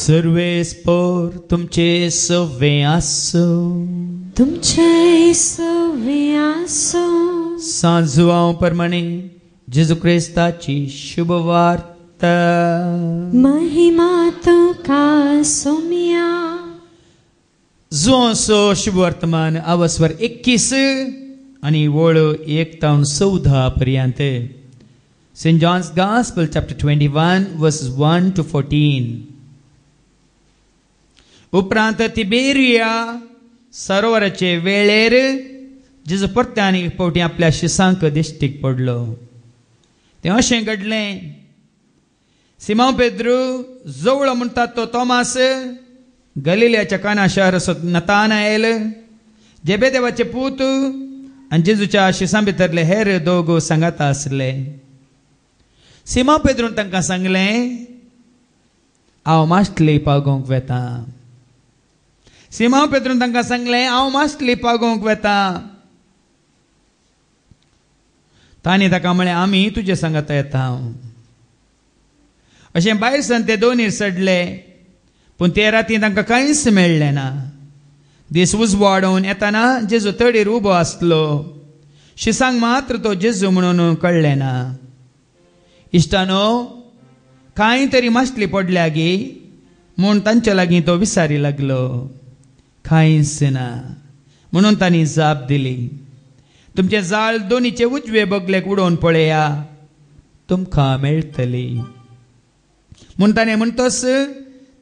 सर्वेस्पर तुमचे सवे आसो, तुमचे सवे आसो. सांजो हांव परमाणे जेजू क्रिस्ताची शुभ वार्ता. महिमा तुका सोम्या. जुओसो शुभ वर्तमान अवस्वर 21 आणि वळ 1-14 पर्यंत. St. John's Gospel chapter 21 verses 1 to 14. उपरांत तिबेरिया सरोवराचे वेळेर जेजू परत्यानी फावटी आपल्या शिसांक दिश्टीक पडलो. तें अशें घडलें. सिमोन पेद्रू, जवळ म्हणटात तो तोमास, गलिल्याच्या काना शाराचो नतानाएल, जेबेदेवाचे पूत आनी जेजूच्या शिसां भितरले हेर दोग सांगाता आसले. सिमोन पेद्रून तांकां सांगलें, हांव माश्टली पागोवंक वेता. सिमोन पेद्रून तांकां सांगलें, हांव माश्टली पागोवंक वेता. तांणी ताका म्हळें, आमी तुजे सांगाता येता. अशें भायर सावन ते दोनीर सडले, पूण ते राती तांकां कांयच मेळ्ळें ना. दीस उजवाडून येताना जेजू तडीर उबो आसलो. शिसांक मात्र तो जेजू म्हणून कळ्ळें ना. इश्टानो, कांय तरी माश्टली पडल्या गी म्हूण तांच्या लागीं तो विचारी लागलो. कांयच ना म्हणून तांणी जाप दिली. तुमचे जाळ दोनीचे उजवे बगलेक उडोवन पळया, तुमकां मेळटली. म्हूण ताणें म्हणटच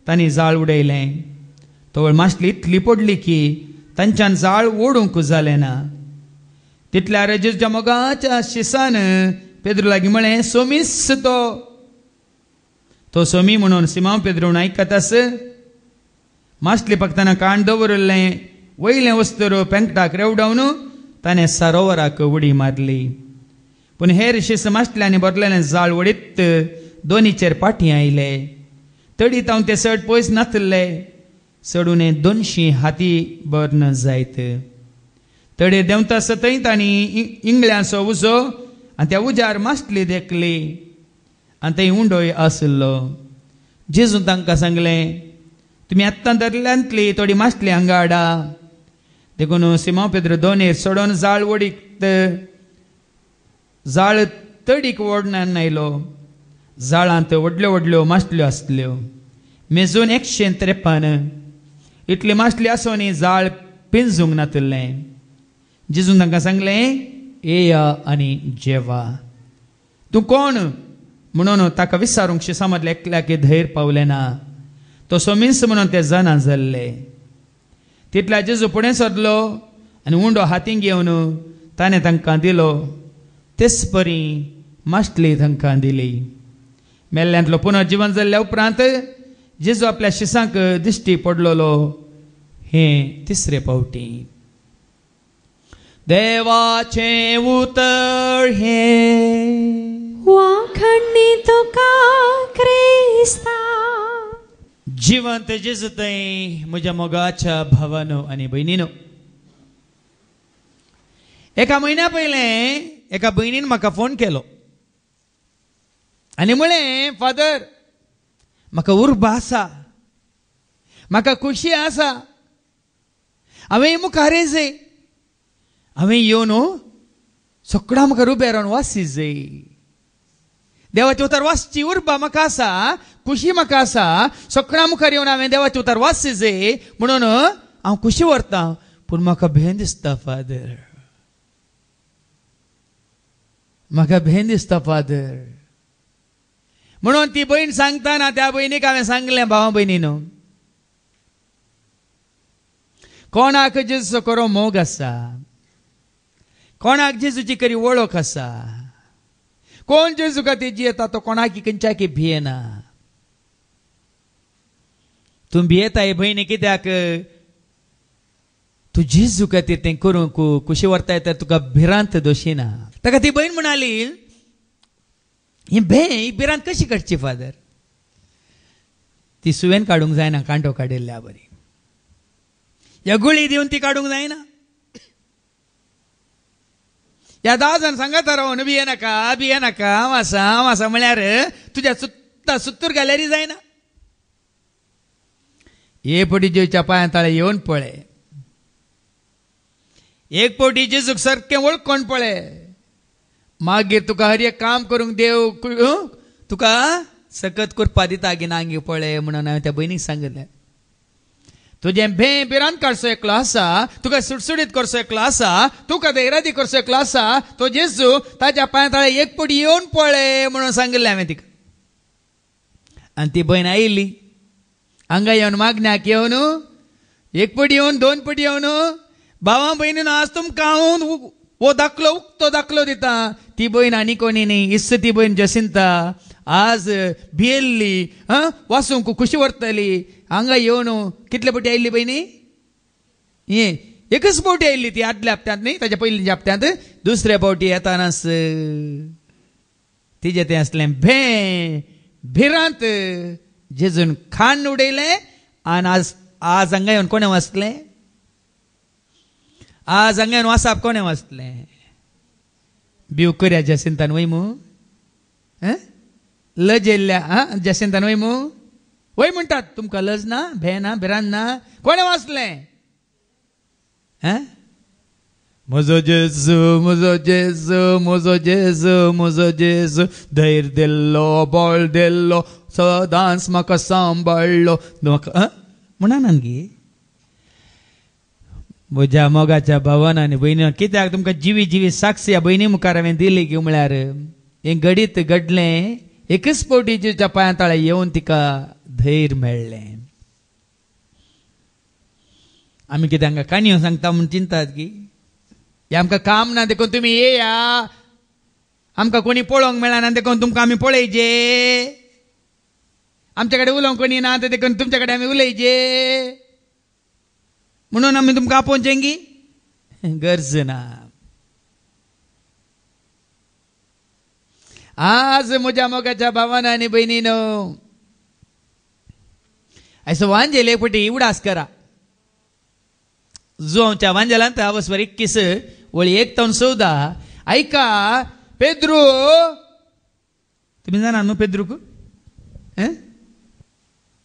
तांणी जाळ उडयलें. तोवर माश्टली इतली पडली की तांच्यान जाळ ओडूंक जालें ना. तितल्यार जेजूच्या मोगाच्या शिसान पेद्रू लागीं म्हळें, सोमीस तो सोमी म्हणून सिमोन पेद्रून आयकतास. माश्टली पगताना काण दवरलें वयलें वस्तर पेंकटाक रेवडावन ताणें सरोवराक उडी मारली. पूण हेर शिस माश्टल्यांनी भरलेलें जाळ वडीत दोनीचेर फाटीं आयले. तडीत हांव ते सड पयस नासले. सडून 200 हाती बर्न जायत. तडे देंवता थंय तांणी इंगळ्यांचो उजो आनी त्या उजार माश्टली देखली आनी थंय उंडोय आसलो. जेजून तांकां सांगलें, तुमी आत्तां दर्यांतली थोडी माश्टली हांगा हाडा. देखून सिमोन पेद्रू दोनीर सोडून जाळ वडीत जाळ तडीक ओडनान आयलो. जाळांत व्हडल्यो व्हडल्यो माश्टल्यो आसल्यो. मेजून 153. इतली माश्टली आसोनी जाळ पिंजूंक नातलें. जेजून तांकां सांगलें, येया आनी जेवा. तूं कोण म्हणून ताका विचारूंक शिसां मदल्या एकल्याक धैर्य पावलें ना. तो सोमीस म्हणून ते जाणा जाल्ले. तितल्या जेजू फुडें सरलो आनी उंडो हातीन घेवन ताणें तांकां दिलो. तेच परी माश्टली तांकां दिली. मेल्ल्यांतलो पुनर्जीवन जाल्ल्या उपरांत जेजू आपल्या शिसांक दिश्टी पडलोलो हें तिसरे फावटी. देवाचें उतर हें वाखडणी तुका क्रिस्ता. जिवंत जेजू थंय म्हज्या मोगाच्या भावानो आनी भयणीनो. एका म्हयन्या पयलें एका भयणीन म्हाका फोन केलो आनी म्हळें, फादर, म्हाका उर्बा आसा, म्हाका खुशी आसा, हांवें मुखार येजय, हांवें येवन सगळां म्हाका उबें रावन वासी जाय. देवाचे उतर वासची उर्बा म्हाका आसा, खुशी म्हाका आसा. सगळां मुखार येवन हांवें देवाचे उतर वासी जाय म्हणून हांव खुशी व्हरतां. पूण म्हाका भें दिसता फादर, म्हाका भें दिसता फादर. म्हणून ती भयण सांगताना त्या भयणीक हांवें सांगलें, भावा भयणीनो, कोणाक जेजूचो खरो मोग आसा, कोणाक जेजूची खरी वळख आसा, कोण जेजू खातीर जियेता तो कोणाक खंयच्याकी भियेना. तूं भियेता हे भयणी कित्याक? तूं जेजू खातीर तें करूंक खुशी व्हरताय तर तुका भिरांत दोशीना. ताका ती भयण म्हणाली, ही भिरांत कशी काडची फादर? ती सुवेन काडूंक जायना, कांटो काडिल्ल्या बरी. ह्या गुळी दिवन ती काडूंक जायना. ह्या 10 जाण सांगात रावन भिये नाका हांव आसा म्हळ्यार तुज्या सुत्तर घाल्यारी जायना. हे पटी जेच्या पांया ताळे येवन पळय. एक पटी जेजूक सारकें वळखोन पळय. मागीर तुका हर एक काम करूंक देव तुका सकत करपा दिता गिनांगी पळय म्हणून हांवें त्या भयणीक सांगितलें. तुजें भिरांत काडचो एकलो आसा, तुका सुटसुडीत करचो एकलो आसा, तुका धैर्यादी करचो एकलो आसा, तो जेजू ताच्या पांया ताळे एक पटी येवन पळय म्हणून सांगिल्लें हांवें तिका. आनी ती भयण आयिल्ली. हांगा येवन मागण्याक येवन एक पटी येवन 2 पटी येवन भावां भयणीन आज तुमकां हांव वो दाखलो उक्तो दाखलो दिता. ती भयण आनी कोणी न्ही, इस्स ती भयण जसिंता आज भियेल्ली, वासूंक खुशी व्हरतली. हांगा येवन कितले पटी आयिल्ली भयणी? एकच पावटी आयिल्ली ती आदल्या हप्त्यांत न्ही, ताच्या पयलींच्या हप्त्यांत. दुसऱ्या पावटी येतानाच तिजें तें आसलें भिरांत जेजून खाण उडयलें. आनी आज हांगा येवन कोणें वाचलें? आज हांगा येवन वाचप कोणें वाचलें? बिव करया जसिंतान वयमू, लज येयल्ल्या जसिंतान वयमू, वय म्हणटात. तुमकां लज ना, भे ना, भिरांत ना? कोणें वाचलें? म्हजो जेजू, म्हजो जेजू, म्हजो जेजू, म्हजो जेजू धैर्य दिल्लो, बळ दिल्लो, सदांच म्हाका सांबाळ्ळो. म्हणा न्ही म्हज्या मोगाच्या भावान आनी भयणी. कित्याक तुमकां जिवी साक्ष ह्या भयणी मुखार हांवें दिली की म्हळ्यार हें घडीत घडलें. एकच पावटी जेजूच्या पांया ताळे येवन तिका धैर्य मेळ्ळें. आमी कितें हांगा काणयो सांगता म्हूण चिंतात की हे आमकां काम ना देखून तुमी येया, आमकां कोणी पळोवंक मेळना देखून तुमकां आमी पळयचे, आमचे कडेन उलोवंक कोणी ना ते देखून तुमचे कडेन आमी उलयचे म्हणून आमी तुमकां आपोवचें की? गरज ना. आज म्हज्या मोगाच्या भावान आनी भयणीनो, ऐसो वांजेल एक पटी उडास करा. जुवांच्या वांजेलांत अवस्वर 21 वळी 1 ते 14. ऐका, पेद्रू, तुम्ही जाणा न्हू पेद्रूक?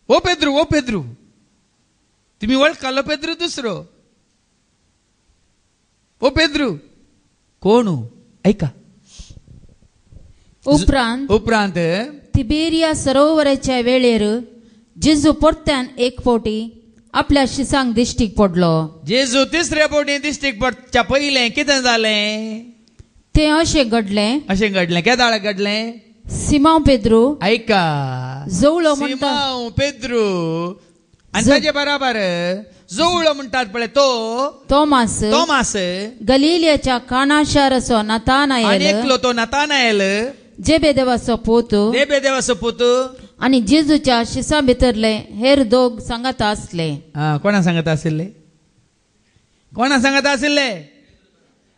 ओ पेद्रू, तुम्ही वळखलो पेद्रू दुसरो? ओ पेद्रू कोण? ऐका. उपरांत तिबेरिया सरोवराच्या वेळेर जेजू परत्यान एक फावटी आपल्या शिसांक दिश्टीक पडलो. जेजू तिसऱ्या फावटी दिश्टीक पडच्या पयलें कितें जालें? तें अशें घडलें. केदाळ घडलें? सिमोन पेद्रू, ऐका, जवळो म्हणटा सिमोन पेद्रू आनी ताचे बराबर जवळो म्हणटात पळय तो तोमास, गलिलियाच्या कानाशाराचो नातानाएल, एकलो तो नातानाएल, जेबेदेवाचो पूत आनी जेजूच्या शिसां भितरले हेर 2 सांगाता आसले. कोणा सांगत आशिल्ले?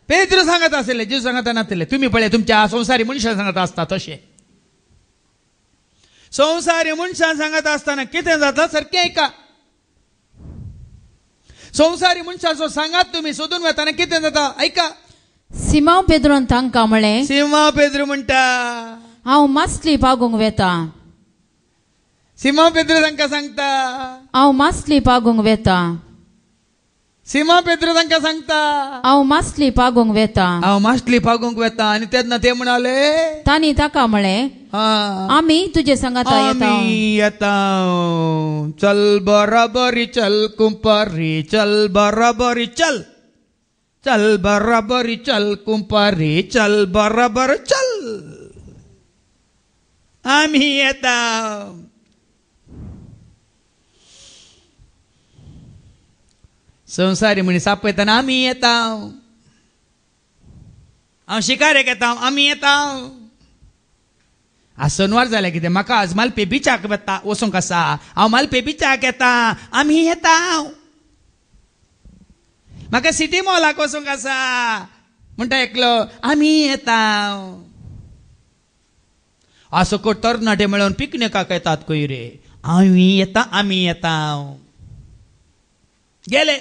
पेद्रू सांगत आशिल्ले, जेजू सांगता नासले. तुम्ही पळय तुमच्या संवसारी मनशां सांगत आसता तशें. संवसारी मनशां सांगत आसतना कितें जाता सारकें ऐका. संवसारी मनशाचो सांगात तुमी सोदून वेताना कितें जाता ऐका. सिमोन पेद्रून तांकां म्हळें, सिमोन पेद्रू म्हणटा हांव मासली पागूंक वेता. सिमोन पेद्रू तांकां सांगता हांव मासली पागूंक वेता. सिमोन पेद्रू तांकां सांगता हांव मासली पागूंक वेता. आनी तेन्ना ते म्हणाले, तांणी ताका म्हळें, आमी तुजे सांगाता येता. चल बराबरी चल कुंपारी, चल बराबरी चल, चल बराबरी चल कुंपारी, चल बराबर चल, आमी येता. संवसारी मनीस आपयतना आमी येता. हांव शिकारेक येता, आमी येता. आज शनिवार जालें कितें? म्हाका आज मालपे बिचाक वचूंक आसा. हांव मालपे बिचाक येता, आमी येता. म्हाका सिटी मॉलाक वचूंक आसा म्हणटा एकलो, आमी येता. असो कोण तरणाटे मेळोन पिकनिकाक येतात खंय रे? आमी येता. गेले.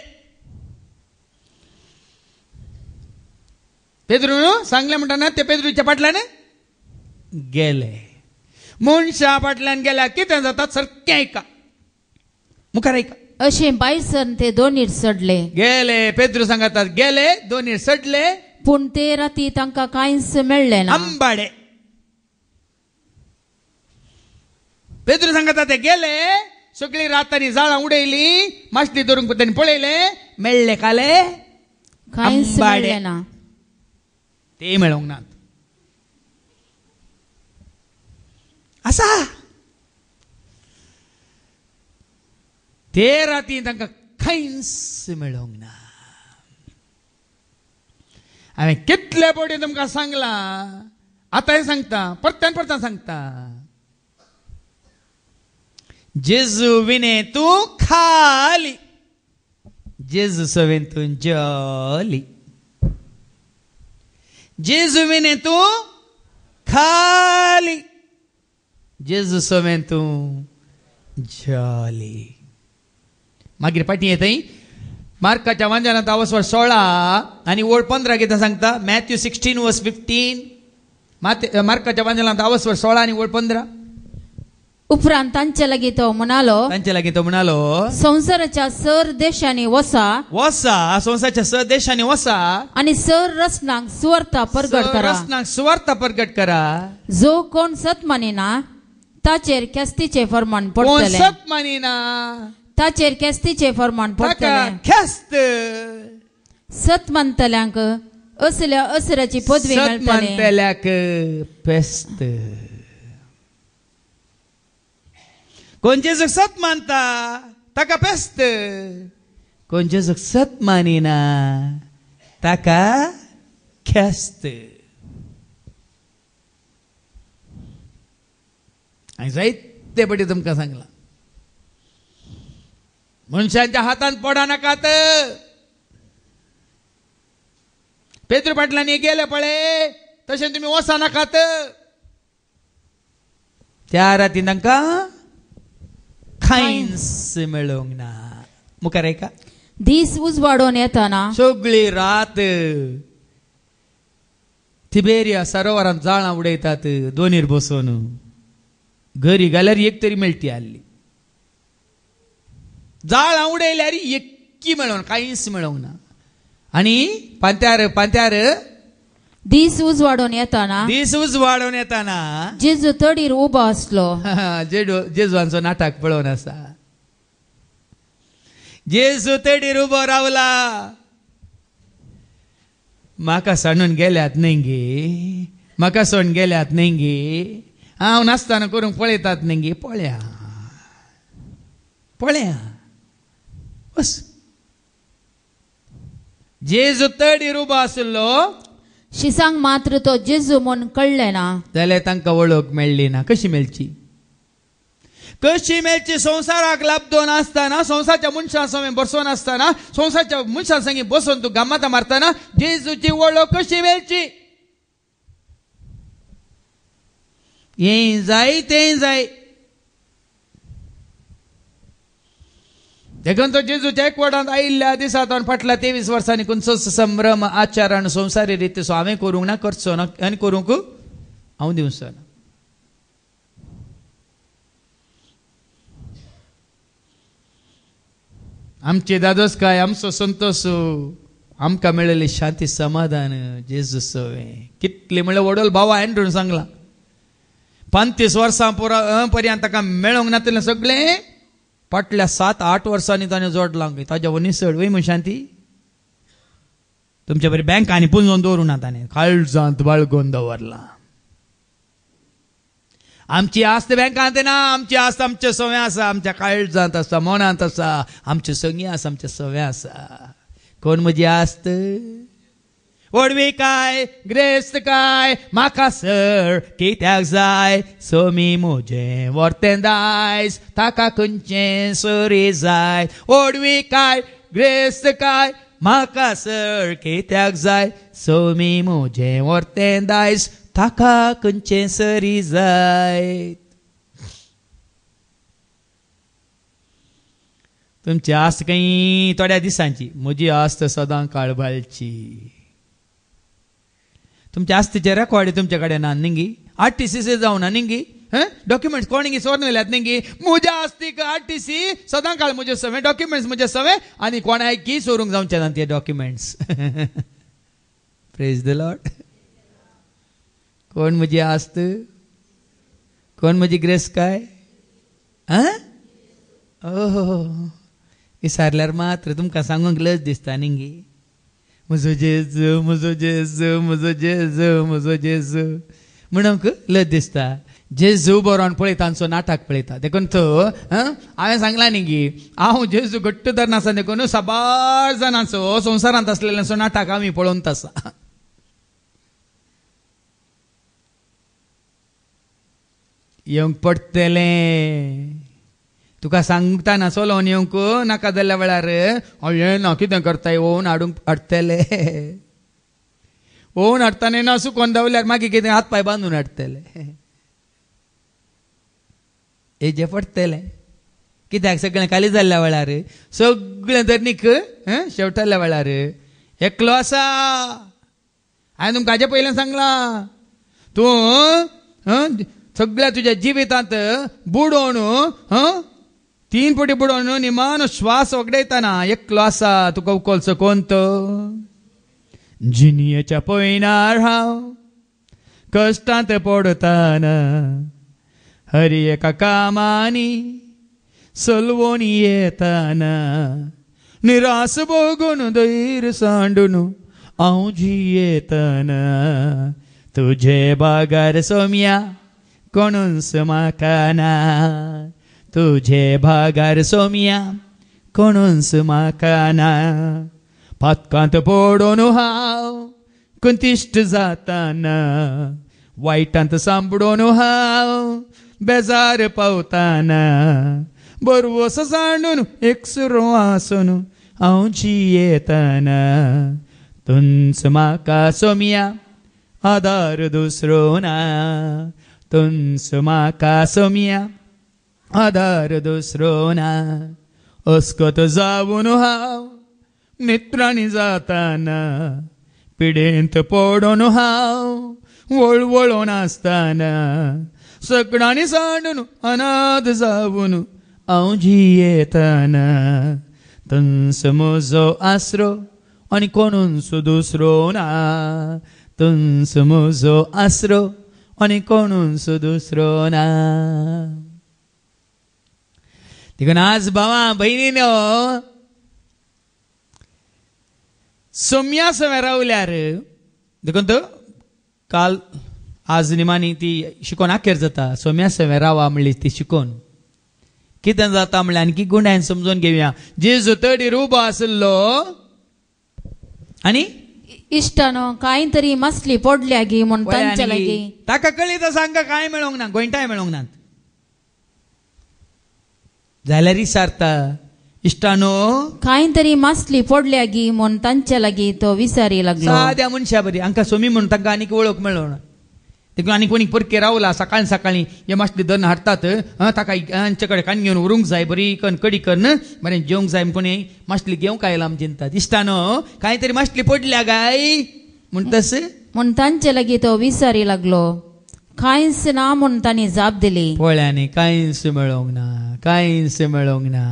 पेद्रू सांगले म्हणटाना ते पेद्रूच्या फाटल्यान गेले. मनशा फाटल्यान गेल्या कितें जाता सारकें ऐका. मुखार ऐका. अशे भायसन ते दोनीर सडले. गेले पेद्रू सांगतात गेले दोन्ही सडले पूण ते राती तांकां कांयच मेळ्ळें ना. आंबाडे. पेद्रू सांगतात ते गेले सगळी रातांनी जाळां उडयली माश्टी धरून त्यांनी पळयले मेळ्ळे काले कांयच आंबाडे. मेळ्ळें ना. ते मेळोंक नात. असा ते राती तांकां कांयच मेळोंक ना. हांवें कितले फावटी तुमकां सांगलां आतांय सांगता परत्यान परत सांगता जेजू विने तूं खाली जेजू सवेन तूं जॉली. जेजू विने तूं खाली जेजू सवेन तूं जॉली. मागीर पाटी येताय मार्काच्या वांजनांत 16 आनी ओळ 15 कितें सांगता. मॅथ्यू 16:15 मार्काच्या वांजनांत 16 आनी ओळ 15. उपरांत तांचे लागीं तो म्हणालो तांचे लागीं तो म्हणालो संवसाराच्या सर देशांनी वसा संवसाराच्या स देशांनी वसा आनी सर रसनाक सुवार्ता परगट करा. रसनाक सुवार्ता परगट करा. जो कोण सत मानिना ताचेर केस्तीचे फरमान कोण पडटले. सत मानिना ताचेर केस्तीचे फरमान ताका पडटले. ख्यास्त. सत मानतल्यांक असल्या असराची पदवी सत मेळटली. मानतल्याक पेस्त. कोण जेजूक सत मानता ताका पेस्त. कोण जेजूक सत मानिना ताका ख्यास्त. हांवें जायते फावटी तुमकां सांगलां मनशांच्या हातांत पडा नाकात. पेद्रू पाटलांनी गेले पळय तशें तुमी वसा नाकात. त्या राती तांकां कांयच मेळोंक ना. मुखार ऐका. दीस उजवाडोन येताना सगळी रात तिबेरिया सरोवरांत जाळां उडयतात दोनीर बसून. घरी गेल्यार एक तरी मेळटी आसली. जाळां उडयल्यार एक्की मेळोन कांयच मेळोंक ना. आनी पांत्यार दीस उजवाडोन येताना दीस उजवाडोन येताना जेजू तडीर उबो आसलो. जेजूवांचो नाटक पळोवन आसा. जेजू तडीर उबो रावला. म्हाका सांडून गेल्यात न्ही गे म्हाका सोडून गेल्यात न्ही गे हांव नासतना करूंक पळयतात न्ही गे पळया बस. जेजू तडीर उबो आसलो शिसांक मात्र तो जेजू म्हूण कळ्ळें ना. जाल्यार तांकां वळख मेळ्ळी ना. कशी मेळची संवसाराक लाभदो नासतना संवसाराच्या मनशां समेत बसोन आसतना संवसाराच्या मनशां संगी बसोन तूं गम्मातां मारतना जेजूची वळख कशी मेळची. हें जाय तें जाय. देखून तो जेजूच्या एकवटांत आयिल्ल्या दिसांत फाटल्या 23 वर्सांनी खंयचो संभ्रम आचार आनी संवसारी रितीचो हांवें करूंक ना करचो ना आनी करूंक हांव दिवचो ना. आमची दादोसकाय आमचो संतोष आमकां मेळिल्ली शांती समाधान जेजू सवें कितले म्हणल्यार वडोल भावा हांवें सांगलां 35 वर्सां पर्यंत ताका मेळोंक नातलें सगळें फाटल्या 7-8 वर्सांनी ताणें जोडलां. ताच्या वनिसड वय म्हण शांती तुमच्या बरी बँकांनी पुंजोवन दवरूं ना ताणें काळजांत बाळगून दवरलां. आमची आस्त बँकांत ना. आमची आस्त आमचे सवें आसा. आमच्या काळजांत आसा मनांत आसा. आमचे संगी आसा आमचे सवें आसा. कोण म्हजी आस्त ओडवी काय ग्रेस्त काय म्हाका सर कित्याक जाय सोमी म्हजें वर्तें दायज ताका खंयचें सरी जाय. ओडवी काय ग्रेस्त काय म्हाका सर कित्याक जाय सोमी म्हजें वर्तें दायज ताका खंयचें सरी जाय. तुमची आस्त खंय थोड्या दिसांची म्हजी आस्त सदां काळबाळची. तुमच्या आस्तीचे रेकॉर्ड तुमचे कडेन ना न्ही आरटीसीसी जावना न्ही डॉक्युमेंट्स कोणी सोडून गेल्यात न्ही म्हज्या आस्तीक RTC सदां काळ म्हजे सवे डॉक्युमेंट्स म्हजे सवे आनी कोणाक की सोरूंक जावचे ना ते डॉक्युमेंट्स. Praise the Lord. कोण म्हजी आस्त, कोण म्हजी ग्रेस काय विचारल्यार मात्र तुमकां सांगूंक लज दिसता न्ही म्हजो जेजू म्हजो जेजू म्हजो जेजू म्हजो जेजू म्हणूंक लज दिसता. जेजू बरोवन पळयता तांचो नाटक पळयता देखून तो हांवें सांगलां न्ही हांव जेजू घट्ट धरना आसा देखून साबार जाणांचो संवसारांत आसलेल्यांचो नाटक आमी पळोवंत आसा. येवंक पडटलें तुका सांगता चलोवन येवंक नाका जाल्ल्या वेळार हें ना कितें करताय ओवन हाडूंक हाडटले. ओवन हाडटाना ना सुकोवन दवरल्यार मागीर कितें हात पाय बांदून हाडटले. हेजें पडटलें कित्याक सगळें खाली जाल्ल्या वेळार सगळें धरणीक शेवटल्या वेळार एकलो आसा. हांवें तुमकां हाजे पयलें सांगलां तूं सगळ्या तुज्या जिवितांत बुडोवन 3 फावटी बुडोवन निमान श्वास वगडयतना एकलो आसा तुका उखलचो कोण तो. जिनियेच्या पयनार हांव कश्टांत पडताना हरी एका कामानी सलवून येताना निरास बघून धैर्य सांडून हांव जियेताना तुझे बागार सोम्या कोणूच म्हाका ना. तुझे भागार सोम्या कोणूच म्हाका ना. पातकांत पडून हांव कुंतिश्ट जाताना वायटांत सांबडून हांव बेजार पावताना बरवस सांडून एकसुरो आसून हांव जियेताना तुंच म्हाका सोम्या आदार दुसरो ना. तुंच म्हाका सोम्या आदार दुसरो ना. अस्कत जावन हांव नित्रांनी जाताना पिडेंत पडून हांव वळवळून आसताना सगळ्यांनी सांडून अनाथ जावन हांव जियेताना तुंच म्हजो आसरो आनी कोणूच दुसरो ना. तुंच म्हजो आसरो आनी कोणूच दुसरो ना. देखून आज भावां भयणीनो सोम्या सवे रावल्यार देखून तो काल आज निमानी ती शिकोन आखेर जाता. सोम्या सवे रावा म्हणली ती शिकोन कितें जाता म्हणल्यार आणकी गुंडायन समजून घेवया. जेजू तडीर उबो आसलो आनी इश्टानो कांय तरी मसली पडल्या गी म्हण तांच्या लागी ताका कळ्ळी तर सांगा कांय मेळोंक ना गोंयटाय मेळोंक ना जाल्यार विचारता इश्टानो कांय तरी मसली पडल्या गी म्हण तांच्या लागी तो विचारी लागलो. साद्या मनशा बरी हांकां सोमी म्हणून तांकां आनीक वळख मेळ्ळो ना. देखून आनी कोणी परके रावला सकाळी हे मातली धरून हाडटात ताका हांचे कडेन कान घेवन व्हरूंक जाय बरी कन्न कडी कन्न बरें जेवंक जाय कोणी मातली घेवंक आयला आमी चिंतात. इश्टानो कांय तरी मातली पडल्या गाय म्हणटस म्हण तांचे लागी तो विचारी लागलो. कांयच ना म्हण तांणी जाप दिली. पळ्यांनी कांयच मेळोंक ना कांयच मेळोंक ना.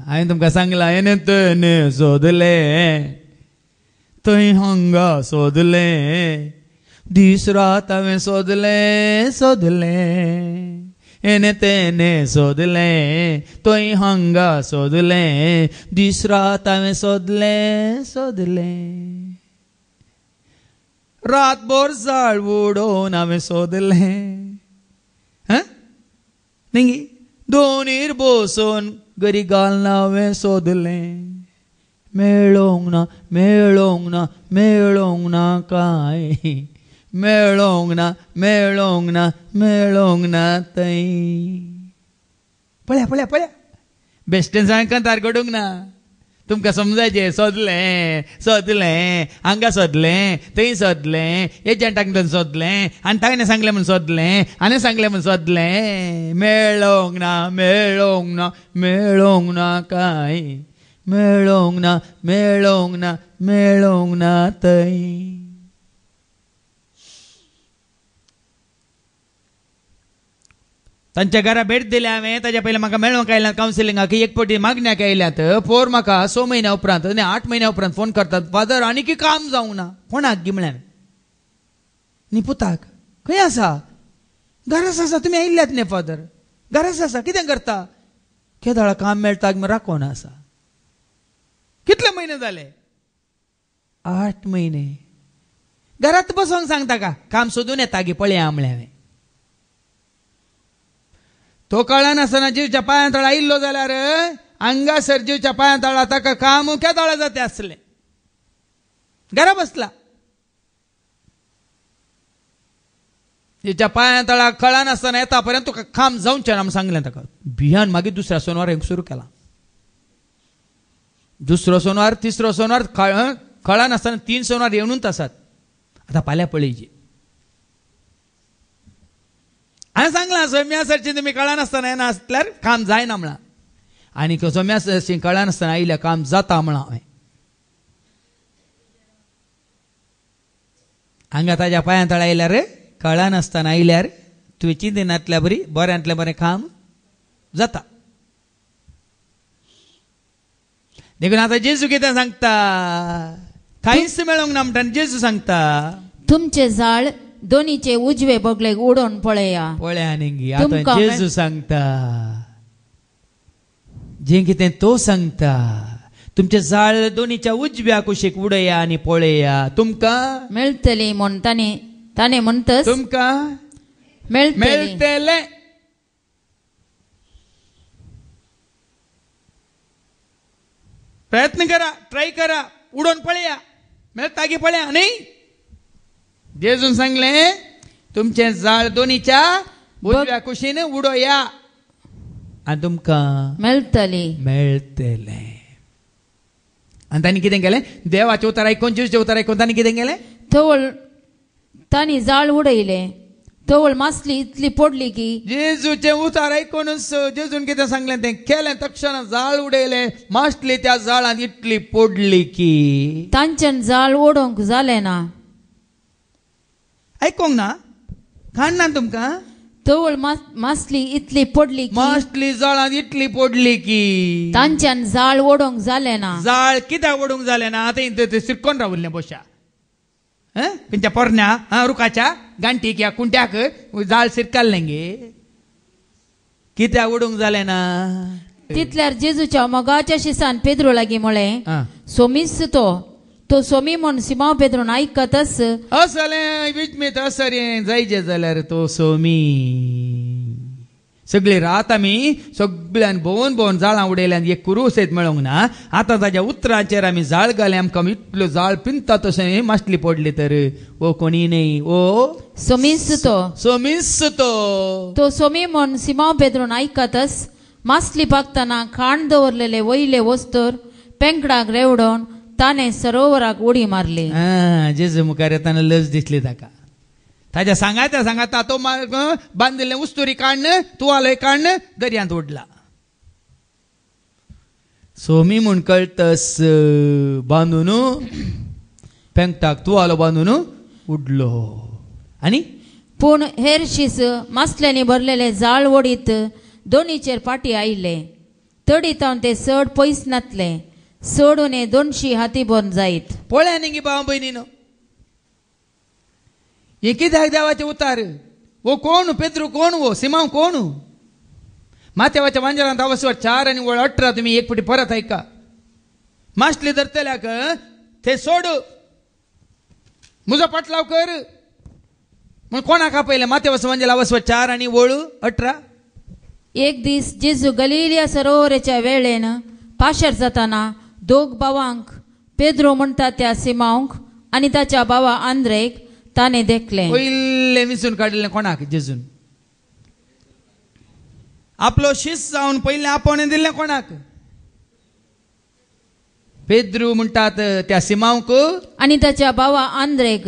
हांवें तुमकां सांगलां येने तेने सोदलें थंय हांगा सोदलें दीस रात हांवें सोदलें येने तेने सोदलें थंय हांगा सोदलें दीस रात हांवें सोदलें रातभर जाळ उडोवन हांवें सोदलें न्ही दोनीर बसोन गरी घालना हांवें सोदलें मेळोंक ना मेळोंक ना मेळोंक ना कांय मेळोंक ना मेळोंक ना मेळोंक ना थंय. पळया पळया पळया बेश्टेन सांगता तारगडूंक ना. तुमकां समजायचें सोदलें हांगा सोदलें थंय सोदलें एजंटाक धरून सोदलें आनी ताणें सांगलें म्हूण सोदलें आनी सांगलें म्हूण सोदलें मेळोंक ना मेळोंक ना मेळोंक ना कांय मेळोंक ना मेळोंक ना मेळोंक ना थंय. तांच्या घरा भेट दिली हांवें ताच्या पयलीं म्हाका मेळोंक आयल्यात कावन्सिलिंगाक एक फावटी मागण्याक आयल्यात पोर म्हाका 6 म्हयन्या उपरांत आनी 8 म्हयन्या उपरांत फोन करतात फादर आनीक काम जावंक ना कोणाक गी म्हळ्यार न्ही पुताक खंय आसा घराच आसा तुमी आयिल्ल्यात न्ही फादर घराच आसा कितें करता केदाळा काम मेळटा राखोन आसा कितले म्हयने जाले 8 म्हयने घरात बसोंक सांगता का काम सोदून येता गे पळया म्हळें हांवें तो कळनासतना जीवच्या पांया तळ आयिल्लो जाल्यार हांगासर जीवच्या पांया तळा ताका काम केदाळा जाते आसलें घरा बसला जीवच्या पांया तळा कळनासतना येता पर्यंत तुका काम जावचें ना म्हूण सांगलें ताका भियान मागीर दुसऱ्या सोनवार सुरू केला दुसरो सोनवार तिसरो सोनवार कळनासतना 3 सोनवार येवनूच आसात आतां फाल्यां पळयची हांवें सांगलां सोम्या सरची तुमी कळनासतना येना आसल्यार काम जायना म्हणा आनी सोम्या सरची कळनासतना आयल्यार काम जाता म्हणा हांवें हांगा ताज्या पांया तळ आयल्यार कळनासतना आयल्यार तुवें चिंतेनातल्या बरी बऱ्यांतलें बरें काम जाता देखून आतां जेजू कितें सांगता कांयच मेळोंक ना म्हणटा जेजू सांगता तुमचे जाळ दोन्हीचे उजवे बगलेक उडोवन पळया पळया न्ही आतां जेजू सांगता जें कितें तो सांगता तुमचे जाळ दोन्हीच्या उजव्या कुशीक उडया आनी पळया तुमकां मेळटली म्हूण ताणे म्हणतस तुमकां मेळटलें प्रयत्न करा ट्राय करा उडोवन पळया मेळटा की पळया न्ही जेजून सांगले तुमचे जाळ दोन्हीच्या उजव्या कुशीन उडोया आनी तुमकां मेळटलें आनी तांणी कितें केलें देवाचें उतर आयकून जेजूचें उतर आयकून तांणी कितें केलें तवळ तांणी जाळ उडयलें तवळ मासली इतली पडली की जेजूचें उतर आयकूनच जेजून कितें सांगलें तें केलें तक्षण जाळ उडयलें मासली त्या जाळांत इतली पडली की तांच्यान जाळ ओडोंक जालें ना आयकोंक ना काणना तुमकां तवळ मासली इतली पडली मासली जाळांत इतली पडली की तांच्यान जाळ ओडोंक जालें ना जाळ कित्याक ओडूंक जालें ना आतां सिरकोन रावल्लें बशा खंयच्या पोरण्या रुखाच्या गांठीक या कुंट्याक जाळ सिरकाल्लें गे कित्याक ओडूंक जालें ना तितल्यार जेजूच्या मोगाच्या शिसान पेद्रो लागीं म्हळें सोमीस तो सोमी म्हूण सिमांव पेद्रोन आयकतस असलें विचमीत असरें जायजें जाल्यार तो सोमी सगळी रात आमी सगळ्यान भोंवन जाळां उडयल्यान एक कुरूसेत मेळोंक ना आतां ताज्या उतराचेर आमी जाळ घाले आमकां इतलो जाळ पिंता तशें मासली पडली तर ओ कोणी न्ही ओ सोमीस तो सोमी म्हूण सिमांव पेद्रोन आयकतस मासली पाकतना खाण दवरलेले वयले वस्तूर पेंकडाक रेवडोवन ताणें सरोवराक उडी मारली जेजू मुखार येताना लज दिसली ताका ताच्या सांगाता तो बांदिल्लें उस्तुरी काडन तुवालोय काडन दर्यांत उडला सोमी म्हूण कळटस बांदून पेंकटाक तुवालो बांदून उडलो आनी पूण हेर शीस मासल्यांनी भरलेले जाळ ओडीत दोनीचेर पाटी आयिल्ले तडीत ते चड पयस नातले सोडून 200 हाती बंद जायत पळया न्ही भाव भयणीनो हे कित्याक देवाचें उतार वो कोण पेद्रू कोण वो सिमांव कोण माथेवाच्या मांजरांत अवस्वर 4 आनी 18 तुमी एक फावटी परत आयका मासली धरतल्याक ते सोड म्हजो पाटलाव कर म्हण कोणाक आपयलें माथेवाच्या मांजरांत अवस्वर 4 आनी 18 एक दीस जेजू गलिलिया सरोवराच्या वेळेन पाशर जाताना 2 भावांक पेद्रो म्हणटा त्या सिमांवक आनी ताच्या भावा आंद्रेक ताणे देखलें पयलें विसून काडिल्लें कोणाक जेजून आपलो शिस जावन पयलें आपोवणें दिल्लें कोणाक पेद्रू म्हणटात त्या सिमांवक आनी ताच्या भावा आंद्रेक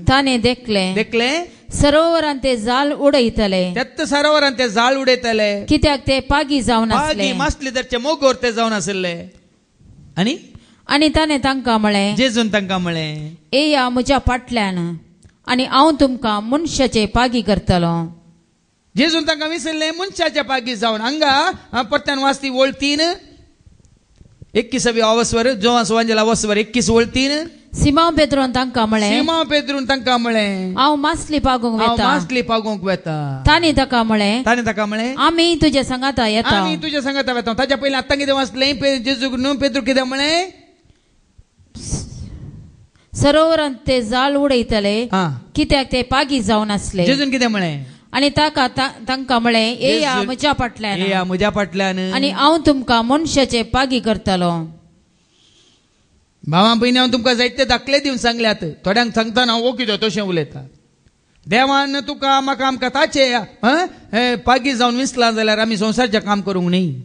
ताणे देखलें सरोवरांत ते जाळ उडयतले तेत सरोवरांत ते जाळ उडयतले कित्याक ते पागी जावन आसले मासली धरचे मोगोर ते जावन आसले आनी ताणें तांकां म्हळें जेजून तांकां म्हळें येया म्हज्या फाटल्यान आनी हांव तुमकां मनशाचे पागी करतलो जेजून तांकां विसरले मनशाच्या पागी जावन हांगा परत्यान वाचती वळतीन 21 अवस्वर जोवा सुवांजेला अवस्वर 21 वळतीन सिमांव पेद्रोन तांकां म्हळें सिमांव पेद्रून तांकां म्हळें हांव मासली पागोंक हांव वेता. मासली पागोवंक वेता. तांणी ताका म्हळें ताका म्हळें आमी तुजे सांगाता येता. आमी तुज्या सांगाता वेता. ताच्या पयलीं आतां कितें वाचलें जेजूक न्हू पेद्रू कितें म्हळें सरोवरांत ते जाळ उडयतले हा कित्याक ते पागी जावन आसले. जेजून कितें म्हळें आनी तांकां म्हळें येया म्हज्या फाटल्यान येया म्हज्या फाटल्यान आनी हांव तुमकां मनशाचे पागी करतलो. भावां भयणी हांव तुमकां जायते दाखले दिवन सांगल्यात. थोड्यांक सांगतना हांव ओळखीचो तशें उलयता. देवान तुका म्हाका आमकां ताचे पागी जावन विसला जाल्यार आमी संवसारचें काम करूंक न्ही.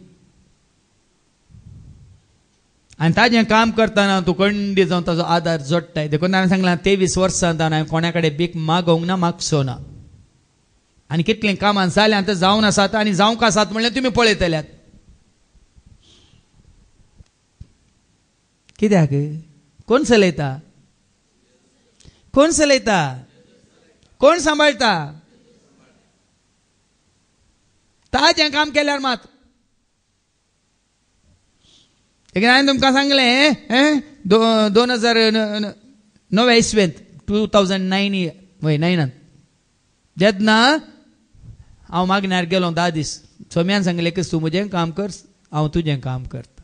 आनी ताजें काम करतना तूं खंडी जावन ताजो आदार जोडटाय. देखून हांवें सांगलां 23 वर्सां हांवें कोणा कडेन भीक मागोवंक ना मागचो ना. आनी कितलें कामान जाल्यां आतां जावन आसात आनी जावंक आसात म्हणल्यार तुमी पळयतल्यात. कित्याक कोण चलयता कोण चलयता कोण सांबाळटा ताजें काम केल्यार मात. हांवें तुमकां सांगलें 2009 इसवेंत 2009 9 जेन्ना हांव मागण्यार गेलो 10 दीस सोम्यान सांगलें की तूं म्हजें काम कर हांव तुजें काम करता.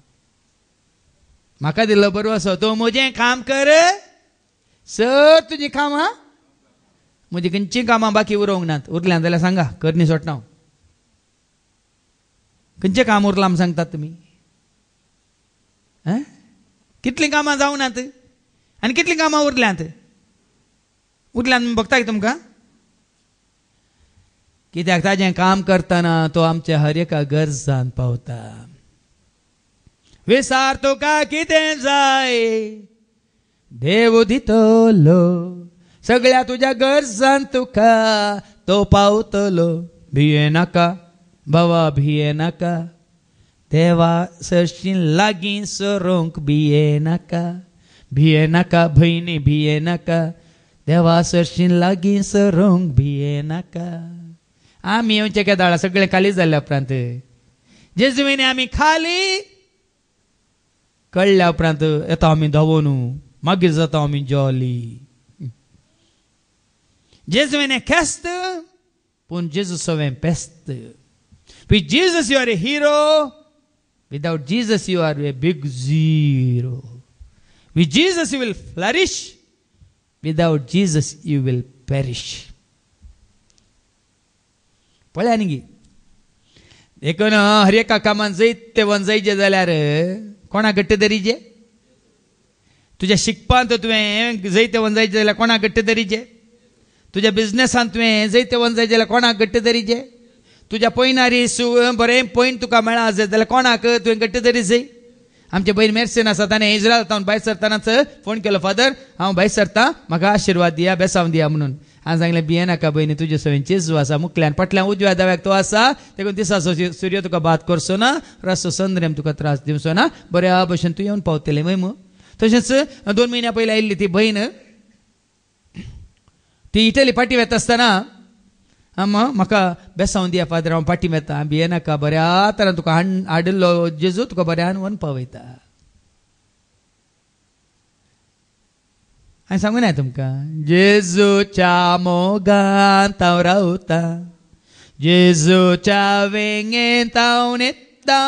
म्हाका दिल्लो बरो असो तूं म्हजें काम कर सर तुजीं कामां म्हजी खंयचीं कामां बाकी उरोवंक नात. उरल्यां जाल्यार सांगा करनी सोडटा हांव. खंयचें काम उरलां म्हूण सांगतात तुमी. कितलीं कामां जावनात आनी कितलीं कामां उरल्यांत बगताय तुमकां. कित्याक ताजें काम करतना तो आमच्या हर एका गरजान पावता. विसार तुका कितें जाय देव दितलो सगळ्या तुज्या गरजान तुका तो पावतलो. भिये नाका बाबा भिये नाका देवा सरशीं लागीं सरोंक भिये नाका भयणी भिये नाका देवा सरशीं लागीं सरोंक भिये नाका. आमी येवचे केदाळा सगळें खाली जाल्ल्या उपरांत जेजुवेनी आमी खाली कळ्ळ्या उपरांत येता आमी धांवून मागीर जाता आमी जॉली. जेजुवेने खेस्त पूण जेजू सवें paste. With Jesus you are a hero. Without Jesus you are a big zero. With Jesus you will flourish. Without Jesus you will perish. पळया न्ही देखून हर एका कामान जायते वन जायचे जाल्यार कोणाक घट्ट धरीचे. तुज्या शिकपांत तुवें जायते वन जायचे जाल्यार कोणाक घट्ट धरीचे. तुज्या बिझनेसांत तुवें जायते वन जायचे जाल्यार कोणाक घट्ट धरीचे. तुज्या पयनारी बरें पॉयंट तुका मेळा जाल्यार कोणाक तुवें घट्ट धरी जाय. आमचे बहीण मेर्सेन आसा ताणें इस्रायलांत भायर सरतानाच फोन केलो फादर हांव भायर सरता म्हाका आशिर्वाद दिया बेसांव दिया म्हणून. हांवें सांगलें भिये नाका भयणी तुजे सवें जेजू आसा मुखल्यान फाटल्यान उजव्या दाव्याक तो आसा. देखून दिसाचो सूर्य तुका बात करचो ना रासो संद्रेम तुका त्रास दिवचो ना. बऱ्या भशेन तूं येवन पावतलें मय. तशेंच 2 म्हयन्या पयलीं आयिल्ली ती भयण ती इटली पाटी वता आसतना म्हाका बेसांव दिया फादर हांव पाटी वेता. भिये नाका बऱ्या तरान तुका हाडिल्लो जेजू तुका बऱ्यान व्हरून पावयता. हांवें सांगूं ना तुमकां जेजूच्या मोगांत हांव रावता जेजूच्या वेंगेंत हांव न्हिदता.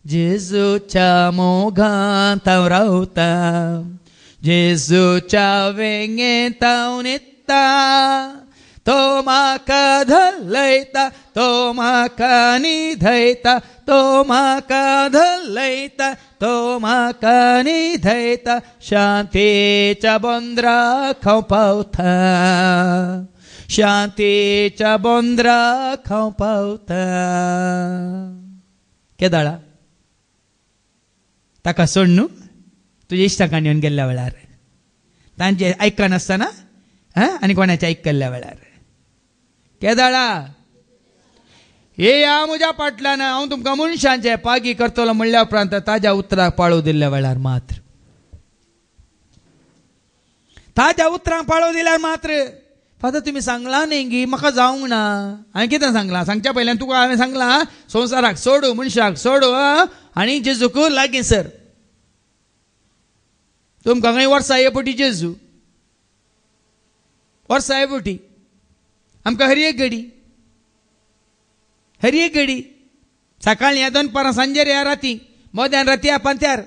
जेजूच्या मोगांत हांव रावता जेजूच्या वेंगेंत हांव न्हिदता. तो म्हाका धलयता तो म्हाका न्हिदयता तो म्हाका धलयता तो म्हाका न्हिदयता. शांतीच्या बोंद्राक हांव पावता शांतीच्या बोंद्राक हांव पावता. केदाळा ताका सोड न्हू तुज्या इश्टाकान येवन गेल्ल्या वेळार तांचे आयकनासतना आनी कोणाचें आयकल्ल्या वेळार केदाळा येया म्हज्या फाटल्यान हांव तुमकां मनशांचे पागी करतलो म्हणल्या उपरांत ताज्या उतराक पाळो दिल्ल्या वेळार ताज्या उतरांक पाळो दिल्यार मात्र फादर तुम्ही सांगला न्ही गी म्हाका जावंक ना. हांवें कितें सांगलां सांगच्या पयल्यान तुका हांवें सांगलां संवसाराक सोडू मनशाक सोडू आनी जेजूक लागीं सर. तुमकां खंय वर्सां येपटी जेजू वर्सां येपटी आमकां हर एक घडी सकाळीं या दनपारां सांजेर या राती मोद्यान राती या पांत्यार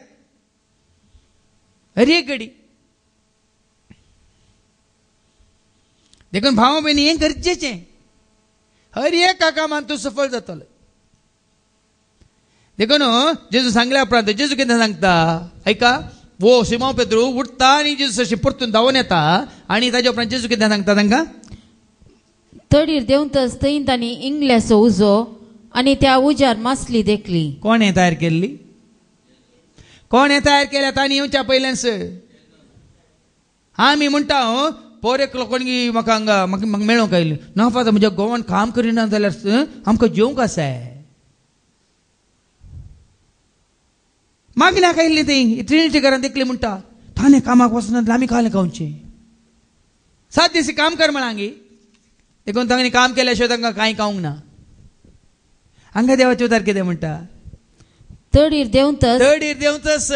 हर एक घडी. देखून भाव भयणी हें गरजेचें. हर एका कामान तूं सफल जातलो. देखून जेजू सांगल्या उपरांत जेजू कितें सांगता ऐका. वो सिमोन पेद्रू उठता आनी जेजू अशें परतून धांवन येता आनी ताजे उपरांत जेजू कितें सांगता तांकां. तडीर देंवतच थंय तांणी इंगल्याचो उजो आनी त्या उजार मासली देखली. कोण हें तयार केल्ली. कोण हें तयार केल्या तांणी येवच्या पयल्यास. आमी म्हणटा पोरेक लोकांनी म्हाका हांगा म्हाका मेळोंक आयली ना फादर म्हज्या गोवान काम करिना जाल्यार आमकां जेवंक आसाय. मागण्याक आयिल्ली ती ट्रिनिटी घरांत देखली म्हणटा ताणें कामाक वचना जाल्यार आमी खालें खावचें. 7 दीस काम कर म्हणांगी. देखून तांणी काम केल्या शिवाय तांकां कांय खावंक ना. हांगा देवाचे उतार कितें म्हणटा. तडीर देंवतच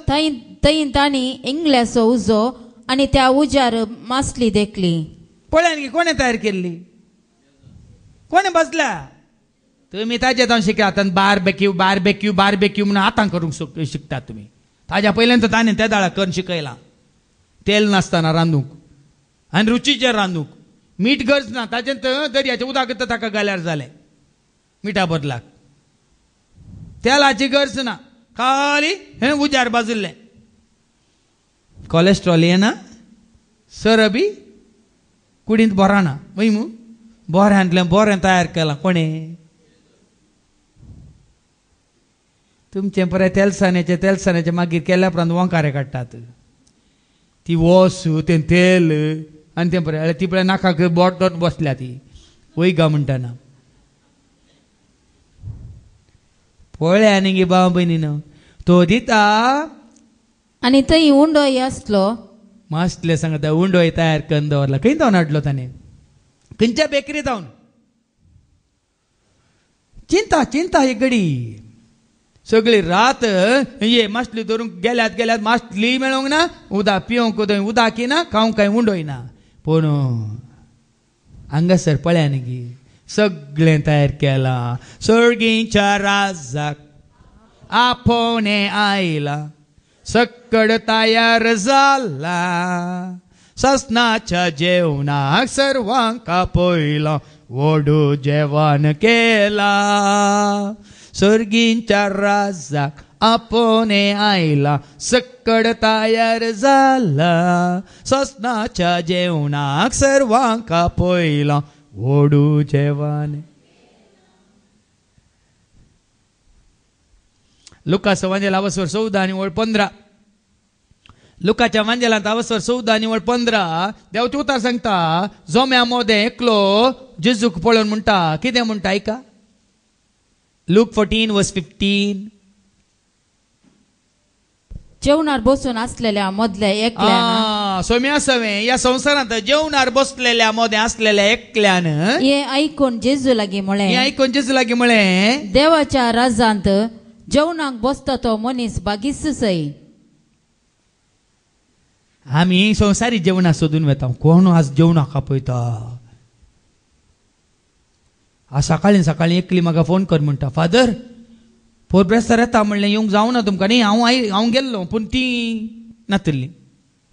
थंय तांणी इंगल्याचो उजो आनी त्या उजार मासली देखली. पळय कोणें तयार केल्ली. कोणें बसला. तुमी ताजे जावन शिकात बारबेक्यू म्हणून आतां करूंक शिकतात तुमी. ताज्या पयल्यान ताणें त्या दाळा करून शिकयलां. तेल नासतना रांदूंक आनी रुचीचेर रांदूंक. मीठ गरज ना ताजें दर्याचें उदक ताका घाल्यार जालें मिठा बदलाक. तेलाची गरज ना खाली हें उजार बाजिल्लें. कोलेस्ट्रॉल येना सरबी कुडींत बोराना वय मू बोऱ्यांतलें बोरें तयार केलां कोणें. तुमचें पळय तेलसाण्याचें मागीर केल्या उपरांत वंकारे काडटात. ती वोस तें तेल आनी तें पळय ती पळय नाकाक बोटोन बसल्या ती वय गा म्हणटाना. पळय आनी गे भाव भयणीनो तो दिता आनी थंय उंडोय आसलो. मासले सांगता उंडोय तयार करून दवरला. खंय जावन हाडलो ताणें. खंयच्या बेकरीत जावन. चिंता एक घडी. सगळी रात ये मासली धरून गेल्यात मासली मेळोंक ना. उदक पिवंक उदक ना खावंक कांय उंडोय ना. पूण हांगासर पळया न्ही सगळें तयार केलां. सर्गीच्या राजाक आपोवणे आयला. सक्कड तयार जाला. ससनाच्या जेवणाक सर्वांक आपयला. व्हडू जेवण केला. सर्गीच्या राजाक आपोवणे आयला. सक्कड तयार जाला. ससनाच्या जेवणाक सर्वांक आपयला. व्हडू जेवण. लुकाच्या वांजेला अवस्वर 14 आनी वळ 15. लुकाच्या वांजेलांत अवस्वर 14 आनी वळ 15 देवचे उतार सांगता. जोम्या मोदें एकलो जेजूक पळोवन म्हणटा कितें म्हणटा ऐका. लूक 14:15. जेवणार बसून असलेल्या मदल्या एकल्यान सोम्या सवे या संवसारांत जेवणार बसलेल्या मोदें असलेल्या एकल्यान हे ऐकून जेजू लागीं म्हळें देवाच्या राजांत जेवणाक बसता तो मनीस बागीस सई. आमी संवसारी जेवणाक सोदून वेता. कोण आज जेवणाक आपयता. आज सकाळीं एकली म्हाका फोन कर म्हणटा फादर पोरब्रेस्तार येता म्हणलें येवंक जावना तुमकां न्ही. हांव गेल्लो पूण ती नातली.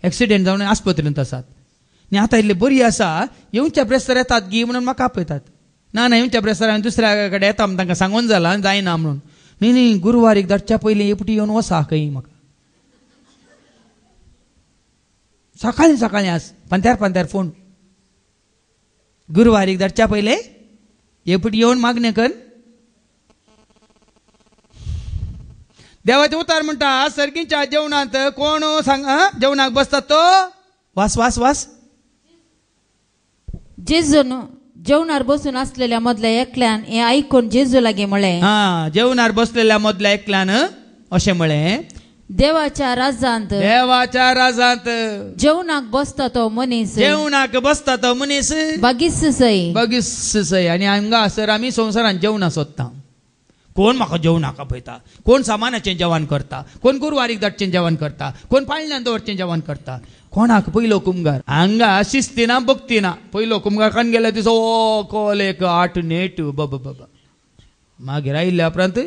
एक्सिडेंट जावन आस्पत्रेंत आसात न्ही. आतां इल्ली बरी आसा येवच्या ब्रेस्तार येतात गी म्हणून म्हाका आपयतात. ना येवच्या ब्रेस्तार हांवें दुसऱ्या कडेन येता म्हणून तांकां सांगून जालां जायना म्हणून. न्ही गुरुवारीक धाडच्या पयलीं एपटी येवन वसा खंय म्हाका. सकाळीं आज पांत्यार फोन. गुरुवारीक धाडच्या पयले एपटी येवन मागणें कर. देवाचे उतार म्हणटा सर्गीच्या जेवणांत कोण सांग जेवणाक बसता तो वास जेजून जेवणार बसून असलेल्या मदल्या एकल्यान हे ऐकून जेजू लागीं म्हळें. जेवणार बसलेल्या मदल्या एकल्यान अशें म्हळें देवाच्या राज्यांत देवाच्या राजांत जेवणाक बसता तो मनीस जेवणाक बसता तो मनीस बागीस सई बगीसय. आणि हांगासर आमी संवसारान जेवणा सोदता. कोण म्हाका जेवणाक आपयता, कोण सामानाचें जेवण करता, कोण गुरवारीक धाडचें जेवण करता, कोण पाळण्यान दवरचें जेवण करता. कोणाक पयलो कुमगार हांगा शिस्तिना भक्तिना. पयलो कुमगार खान गेल्या दिसा ओ कॉल एक 8 नेट बाबा. मागीर आयिल्ल्या उपरांत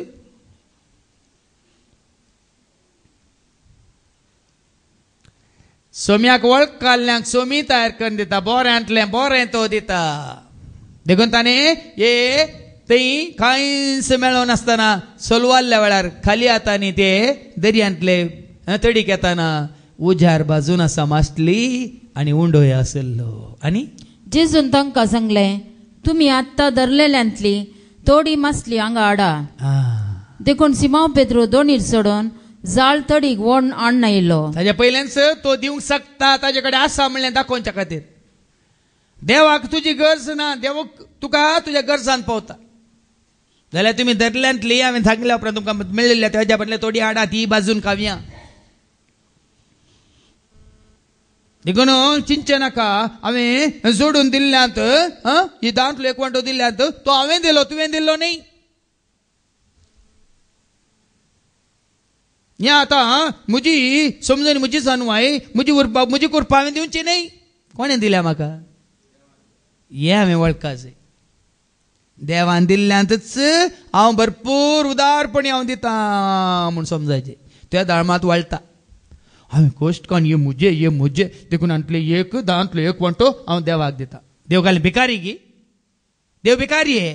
सोम्याक वळख काल्ल्यांक सोमी तयार करून दिता. बोऱ्यांतलें बोरें तो दिता. देखून ताणे हे थंय कांयच मेळो नासतना सोलवाल्ल्या वेळार खाली हातांनी ते दर्यांतले तडीक येताना उजार बाजून आसा मासली आनी उंडोय आसलो. आनी जेजून तांकां सांगलें, तुमी आत्तां धरलेल्यांतली थोडी मासली हांगा हाडा. देखून सिमांव पेद्रू दोणीर सोडून जाळ तडीक वोन हाडून आयलो. ताच्या पयल्याच तो दिवंक शकता, ताजे कडेन आसा म्हणलें दाखोवच्या खातीर. देवाक तुजी गरज ना, देव तुका तुज्या गरजान पावता. जाल्यार तुमी धरल्यांतली हांवें सांगल्या उपरांत तुमकां मेळिल्ल्या तेज्या बदले थोडी हाडा, ती बाजून खावया. देखून चिंचे नाका हांवें जोडून दिल्ल्यांत ही दांतलो एक वांटो दिल्ल्यांत तो हांवें दिलो तुवें दिल्लो न्ही. या आतां म्हजी समजून म्हजी सानवाय म्हजी कुरपा हांवें दिवची न्ही. कोणें दिल्या म्हाका हें हांवें वळखा जाय. देवान दिल्ल्यांतच हांव भरपूर उदारपणी हांव दिता म्हूण समजायचें. त्या दाळमात वळटा हांवें कश्ट करून ये म्हजे देखून हांतले एक दांतलो एक वांटो हांव देवाक दिता. देव घाल भिकारी गी, देव भिकारी हे.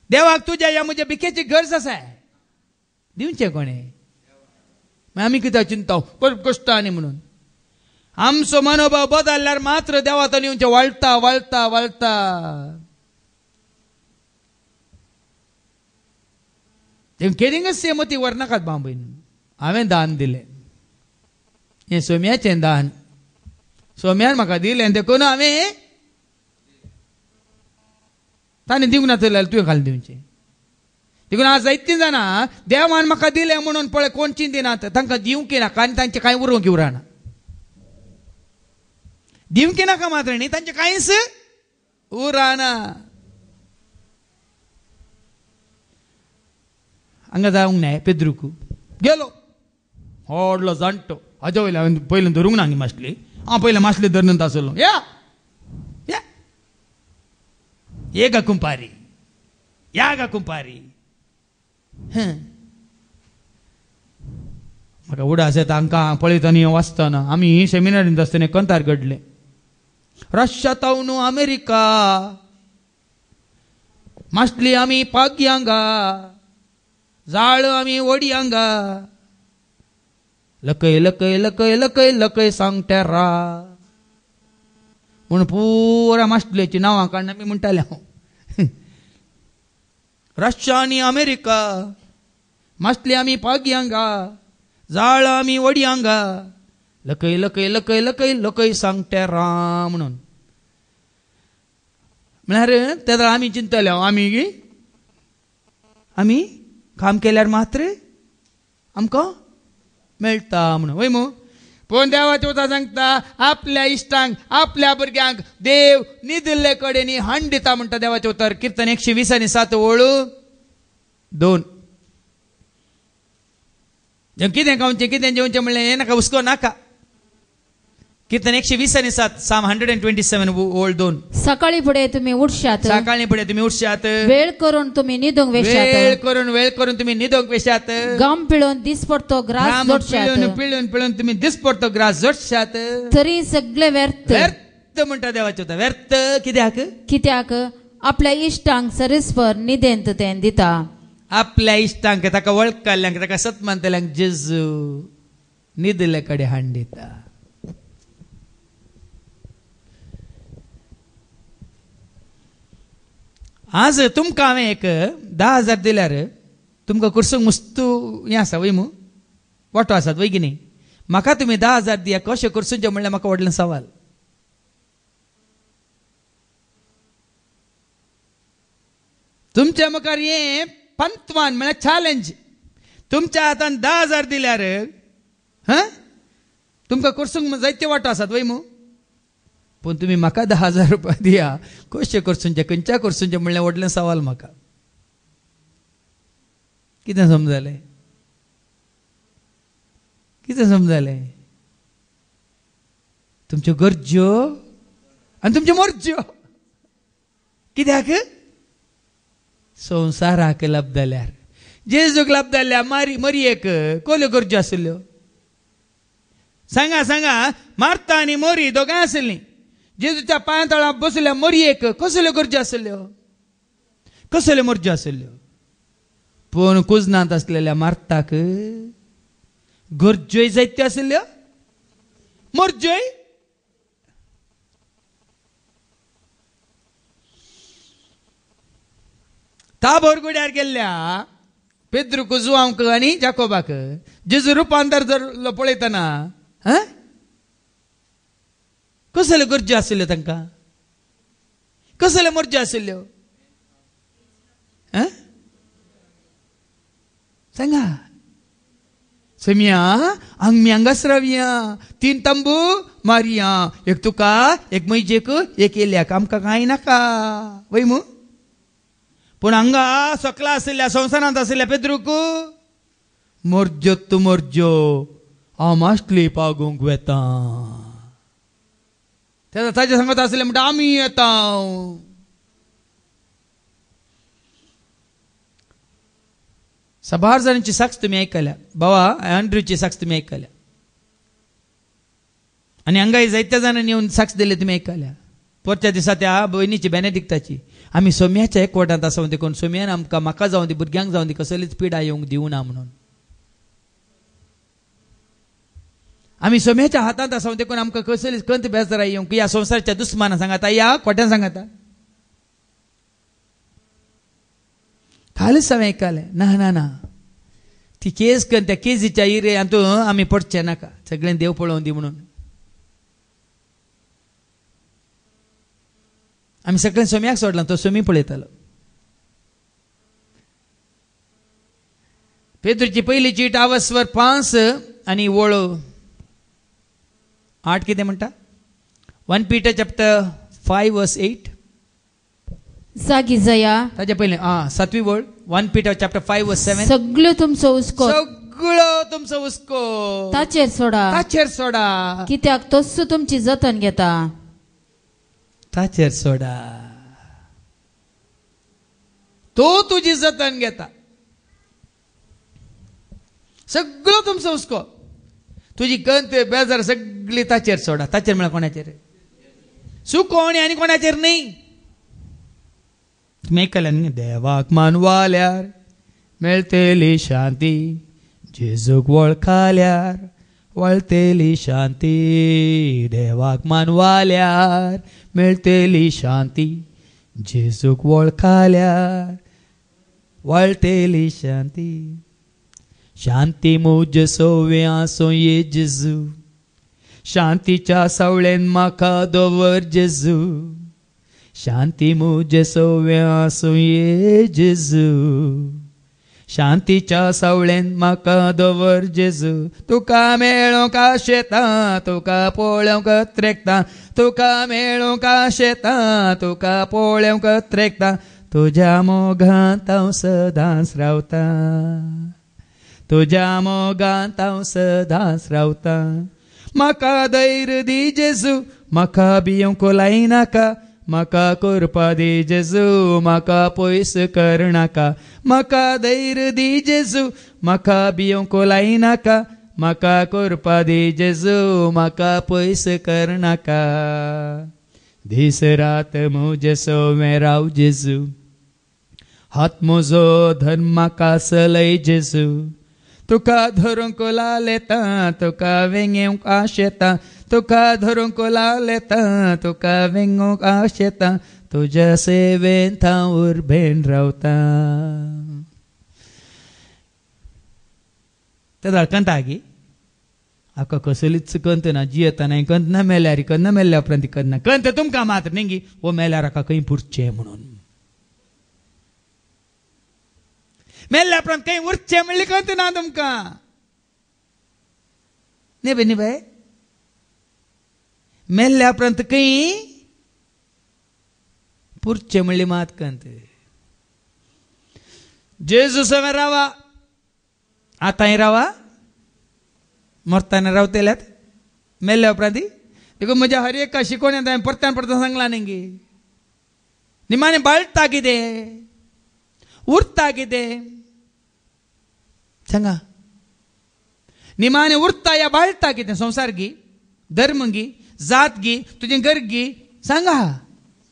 देवाक तुज्या ह्या म्हज्या भिकेची गरज आसा, दिवचें कोणें. मागीर आमी कित्याक चिंता कश्टांनी म्हणून. आमचो मनोभाव बदलल्यार मात्र देवातून येवचें वळटा वळटा वळटा. केदींगच सेमती वर्णाकात बांबयन हांवें दान दिलें. हें सोम्याचें दान सोम्यान म्हाका दिलें देखून हांवें ताणें दिवंक ना जाल्यार तुवें घालून दिवचें. देखून आज जायतीं जाणां देवान म्हाका दिलें म्हणून पळय कोण चिंतिनात, तांकां दिवंक नाका आनी तांचें कांय उरोवंक उरना. दिवंक नाका मात्र न्ही, तांचें कांयच उरना. हांगा जावंक ना पेद्रूक गेलो व्हडलो जाणटो हाज्या वयले हांवें पयलें धरूंक ना न्ही मासली. हांव पयलें मासली धरनत आसलो. या ये गा कुंपारी, या गा कुंपारी. म्हाका उडास येता हांकां पळयतना वाचतना. आमी सेमिनारींत आसतना कंतार घडले. रशिया तावन अमेरिका मासली आमी पाग्यांगा, जाळ आमी वडयांगा. लकय लकय लकय लकय लकय सांगटेरा म्हूण पुरा मासलेची नांवां काडून आमी म्हणटाले. हांव रशिया आनी अमेरिका मासली आमी पाग्यांगा, जाळ आमी वडयांगा. लकय लकय लकय लकय लकय सांगटेरा म्हणून. म्हळ्यार तेन्ना आमी चिंतले आमी काम केल्यार मात्र आमकां मेळटा म्हणून. वय मू पूण देवाचें उतर सांगता आपल्या इश्टांक आपल्या भुरग्यांक देव न्ही कडेन हांड दिता म्हणटा देवाचें उतर. कीर्तन 120:7 ओळ 2. कितें खावचें कितें जेवचें म्हणलें हें नाका हुस्को नाका. कीर्तन 120:7 साम 127 ओळ 2. सकाळी फुडें तुमी उठशात, सकाळी फुडें तुमी उठशात, वेळ करून तुमी न्हिदूंक वेशात, वेळ करून तुमी न्हिदूंक वेशात, घाम पिळून दिसपडतो ग्रास जोडशात, पिळून तुमी दिसपडतो ग्रास जोडशात. तरी सगळे व्यर्थ व्यर्थ म्हणटा देवाचें उतर. व्यर्थ कित्याक आपल्या इश्टांक सरीसभर न्हिदेंत तें दिता. आपल्या इश्टांक ताका वळखल्ल्यांक ताका सत मानतल्यांक जेजू न्हिदले कडेन हांड दिता. आज तुमकां हांवें एक 10,000 दिल्यार तुमकां कुर्सूंक मस्तू हें आसा वय मू वांटो आसात वय की न्ही. म्हाका तुमी 10,000 दिया कशें कुर्सूंचें म्हणल्यार म्हाका व्हडलें सवाल. तुमच्या मुखार हें पंतवान म्हळ्यार चॅलेंज. तुमच्या हातान 10,000 दिल्यार हा तुमकां करसूंक जायते वाटो आसात वय मू पूण तुमी म्हाका 10,000 रुपया दिया कशें करसूंचे खंयच्या करसूंचे म्हणल्यार व्हडलें सवाल म्हाका कितें समजलें कितें समजलें तुमच्यो गरज्यो आनी तुमच्यो मर्ज्यो कित्याक संवसाराक लाभ जाल्यार जेजूक लाभ जाल्ल्या मरयेक कसल्यो गरज्यो आशिल्ल्यो सांगा सांगा मार्ता आनी मोरी दोगांय आशिल्लीं जेजूच्या पांया तळा बसल्या मरयेक कसल्यो गरज्यो आशिल्ल्यो कसल्यो मर्ज्यो आशिल्ल्यो पूण कुजनांत आसलेल्या मार्ताक गरज्योय जायत्यो आशिल्ल्यो मर्ज्योय ताबोर गुड्यार गेल्ल्या पेद्रू कुजवांक आनी जाकोबाक जेजू रुपांतर जाल्लो पळयतना कसल्यो गरज्यो आशिल्ल्यो तांकां कसल्यो मर्ज्यो आशिल्ल्यो सांगा समिया हांग म्यांगास रावया 3 तंबू मारया एक तुका एक मैजेक एक येल्याक आमकां कांय नाका वय मू पूण हांगा सकला आशिल्ल्या संवसारांत आशिल्ल्या पेद्रूक मर्ज्यो तूं मर्ज्यो हांव मास्टली पागूंक वेता ताचे सांगत आशिल्ले म्हणटा आमी येता सबार जाणांची साक्ष तुमी आयकल्या बाबा अँड्रूची साक्ष तुमी आयकल्या आनी हांगाय जायत्या जाणांनी येवन साक्ष दिले तुमी आयकल्या परच्या दिसा त्या भयणीची बेनेडिक्टाची आमी सोम्याच्या एकवटांत आसा देखून सोम्यान आमकां म्हाका जावं दी भुरग्यांक जावं दी कसलीच पिडा येवंक दिवना म्हणून आमी सोम्याच्या हातांत आसा देखून आमकां कसलीच कंत बेजारा येवंक ह्या संवसाराच्या दुस्माना सांगाता या खोट्यान सांगाता कालच हांवें आयकलें ना ना ना ती केस करून त्या केजीच्या इरे हातूं आमी पडचे नाका सगळें देव पळोवन दी म्हणून आमी सगळें सोम्याक सोडलां तो सोमी पळयतालो पेद्रूची पयली चीट आवस्वर 5 आनी वळ 8 कितें म्हणटा 1 Peter chapter 5 verse 8 जागी जया ताजे पयलें 7वी वळ 1 Peter chapter 5 verse 7 सगळ्यो तुमचो हुस्को सगळो तुमचो हुस्को ताचेर सोडा कित्याक तोच तुमची जतन घेता ताचेर सोडा तो तुजी जतन घेता सगळो तुमचो हुस्को तुजी गंत बेजार सगळी ताचेर सोडा ताचेर म्हळ्यार कोणाचेर सुकोवणी आनी कोणाचेर न्ही तुम्ही ऐकल्यान देवाक मानवाल्यार मेळटली शांती जेजूक वळखाल्यार वळटली शांती देवाक मानवाल्यार मेळटली शांती जेजूक वळखाल्यार वळटली शांती शांती मुज सोवे आसो ये जेजू शांतीच्या सावळेन म्हाका दवर जेजू शांती मुजे सोवे आसूं ये जेजू शांतीच्या सावळेन म्हाका दवर जेजू तुका मेळोंक आशेता तुका पळोवंक त्रेकता तुका मेळोंक आशेता तुका पळोवंक त्रेकता तुज्या मोगांत हांव सदांच रावता तुज्या मोगांत हांव सदांच रावता म्हाका धैर्य दी जेजू म्हाका भियोंक लायनाका म्हाका करपा दी जेजू म्हाका पयस करनाका म्हाका धैर्य दी जेजू म्हाका भियोंक लायनाका म्हाका करपा दी जेजू म्हाका पयस करनाका दीस रात म्हजे सोवे राव जेजू हात म्हजो धन म्हाका चलय जेजू तुका धरूंक लालेता तुका वेंगेवंक आशेता तुका धरूंक लालेता तुका वेंगोवंक आशेता तुज्या सेवेंत हांव उर्बेन रावता तें कंता गी हाका कसलीच कंत ना जियेतना कंत ना मेल्यार कंत ना मेल्ल्या उपरांत कंत ना कंत तुमकां मात्र न्ही वो मेल्यार हाका खंय पुरचें म्हणून मेल्ल्या उपरांत खंय उरचें म्हणलें कळत ना तुमकां न्ही बाय मेल्ल्या उपरांत खंय पुरचें म्हणलें मात कंत जेजू संग रावा आतांय रावा मरताना रावतेल्यात मेल्ल्या उपरांत देखून म्हज्या हर एका शिकवण्यात हांवें परत्यान परत सांगलां न्ही निमाणें बाळटा कितें उरता कितें सांगा निमाणें उरता या बाळटा कितें संवसार गी धर्म गी जात गी तुजें घर गी सांगा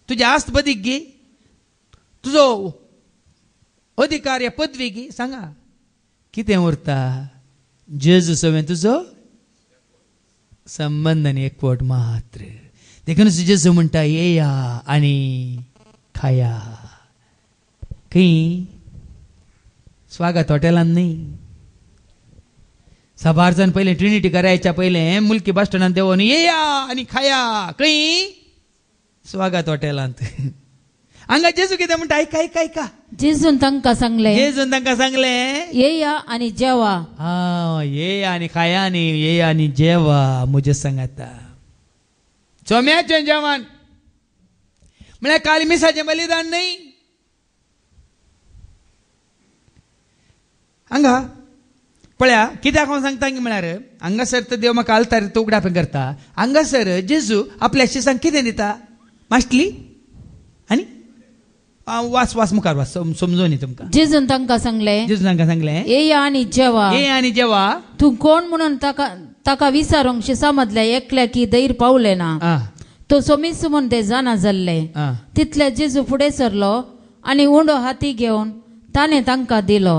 तुजी आस्त बदीक गी तुजो अधिकार या पदवी गी सांगा कितें उरता जेजू सवें तुजो संबंध आनी एकवट मात्र देखून जेजू म्हणटा येया आनी खाया खंय स्वागत हॉटेलान न्ही सभारचन पयलें ट्रिनिटी करायच्या पयलें मुल्की बस स्टँडान देवून येया आनी खाया खंय स्वागत हॉटेलांत हांगा जेजू कितें म्हणटा आयका आयका आयका जेजून तांकां सांगलें येया आनी जेवा येया आनी खाया आनी येया आनी जेवा म्हजे सांगाता चोम्याचें जेवण म्हळ्यार काल मिसाचें बलिदान न्ही हांगा पळया कित्याक हांव सांगता म्हळ्यार हांगासर तर देव म्हाका आलतार तोगडापें करता हांगासर जेजू आपल्या शिसांक कितें दिता माश्टली आनी वास वास मुखार वास समजूं न्ही तुमकां जेजून तांकां सांगलें येया आनी जेवा तूं कोण म्हणून ताका विचारूंक शिसा मदल्या एकल्या की दैर पावलें ना तो सोमीस म्हूण ते जाणा जाल्ले तितले जेजू फुडें सरलो आनी उंडो हाती घेवन ताणें तांकां दिलो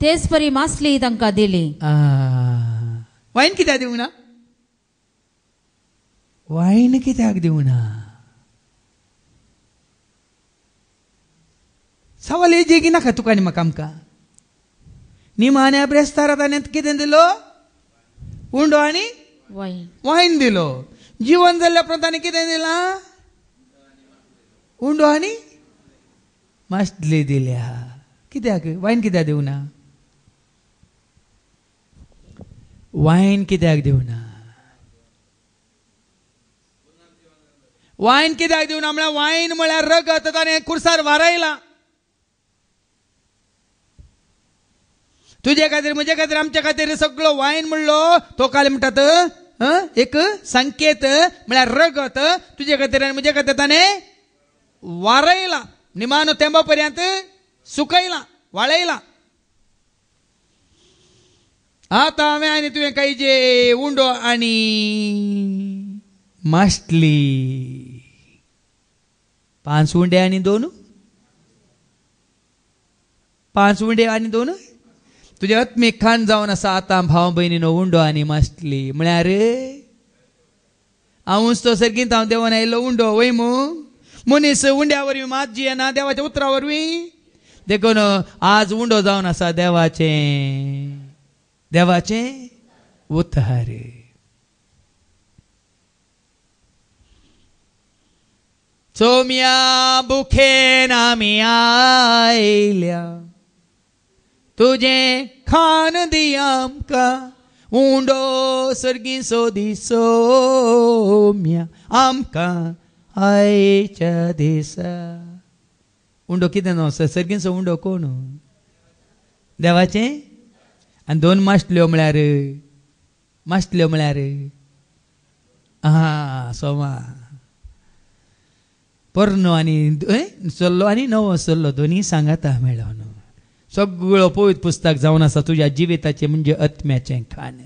तेच परी मासली तांकां दिली वायन कित्याक दिवना वायन कित्याक दिवना सवाल हेजे की नाका तुका आनी म्हाका आमकां निमाण्या ब्रेस्तारांत आनी कितें दिलो उंडो आनी वायन दिलो जीवन जाल्ल्या उपरांत आनी कितें दिलां उंडो आनी माश्टली दिल्या कित्याक वायन कित्याक दिवना वायन कित्याक दिवना वायन कित्याक दिवना म्हळ्यार वायन म्हळ्यार रगत ताणें कुर्सार वारयला तुजे खातीर म्हजे खातीर आमच्या खातीर सगळो वायन म्हणलो तो काल म्हणटात एक संकेत म्हळ्यार रगत तुजे खातीर आनी म्हजे खातीर ताणें वारयला निमानो तेंबा पर्यंत सुकयला वाळयला आतां हांवें आनी तुवें काही जे उंडो आनी माश्टली 5 उंडे आनी 2 5 उंडे आनी 2 तुजे आत्मीक खाण जावन आसा आतां भाव भयणीनो उंडो आनी माश्टली म्हळ्यार हांवूच तो सर्गींत हांव देवून आयिल्लो उंडो वय मनीस उंड्या वरवीं मात जी येना देवाच्या उतरा वरवीं देखून आज उंडो जावन आसा देवाचें उतार सोम्या बुखेन आमी आयल्या तुजें खान दी आमकां उंडो सर्गी सोदी सोम्या आमकां आयच्या दिसा उंडो कितें न्हू सर्गीचो उंडो कोण देवाचें आनी 2 माश्टल्यो म्हळ्यार सोमा पोरनो आनी चल्लो आनी नवो चल्लो दोनी सांगाता मेळोन सगळो पवित्र पुस्तक जावन आसा तुज्या जिविताचें म्हणजे आत्म्याचें खाण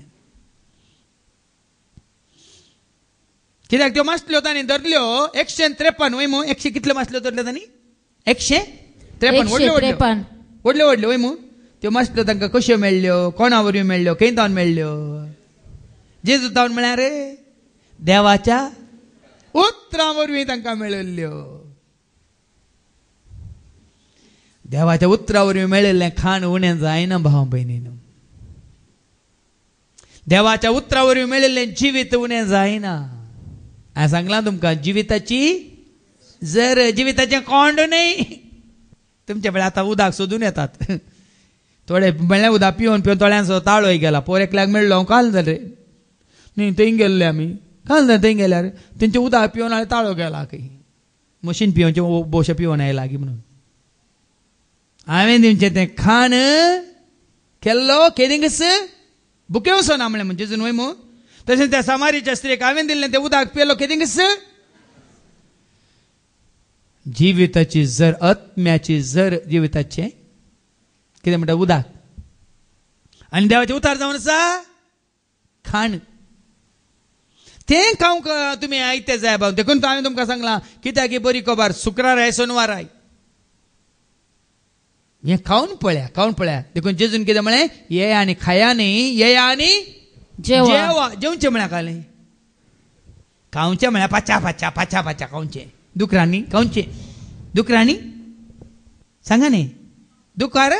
कित्याक त्यो माश्टल्यो तांणी धरल्यो 153 वय मू 100 कितल्यो माश्टल्यो धरल्यो तांणी 153 व्हडल्यो वय मू त्यो माश्टल्यो तांकां कश्यो मेळ्ळ्यो कोणा वरवीं मेळ्ळ्यो खंय तावन मेळ्ळ्यो जेजू तावन म्हळ्यार देवाच्या उतरां वरवीं तांकां मेळिल्ल्यो देवाच्या उतरां वरवीं मेळिल्लें खाण उणें जायना भाव भयणीनो देवाच्या उतरां वरवीं मेळिल्लें जिवीत उणें जायना हांवें सांगलां तुमकां जिविताची जर जिविताचें कोंड न्ही तुमच्या वेळा आतां उदक सोदून येतात थोडे म्हणल्यार उदक पिवन पिवन थोड्यांचो ताळोय गेला पोर एकल्याक मेळ्ळो हांव काल जालें न्ही थंय गेल्ले आमी काल जालें थंय गेल्यार तेंचे उदक पिवन हांवें ताळो गेला खंय मशीन पिवचे बोशे पिवन आयला की म्हणून हांवें तेंचें तें खाण केल्लो केदिंगस बुके वचोना म्हणलें म्हणजे न्हय मू तशें त्या सामारीच्या स्त्रीक हांवें दिल्लें तें उदक पियेलो केदिंगस जिविताची जर आत्म्याची जर जिविताचें कितें म्हणटा उदक आनी देवाचें उतार जावन आसा खाण तें खावंक तुमी आयते जाय बाव देखून हांवें तुमकां सांगलां कित्याक ही बरी खबर शुक्रार आय सोनवार आय हें खावन पळया देखून जेजून कितें म्हळें ये आनी खाया न्ही येया आनी जेवा जेवचें म्हळ्यार कालें खावचें म्हळ्यार पाच्या खावचें दुकरांनी खावचें दुकरांनी सांगा न्ही दुकार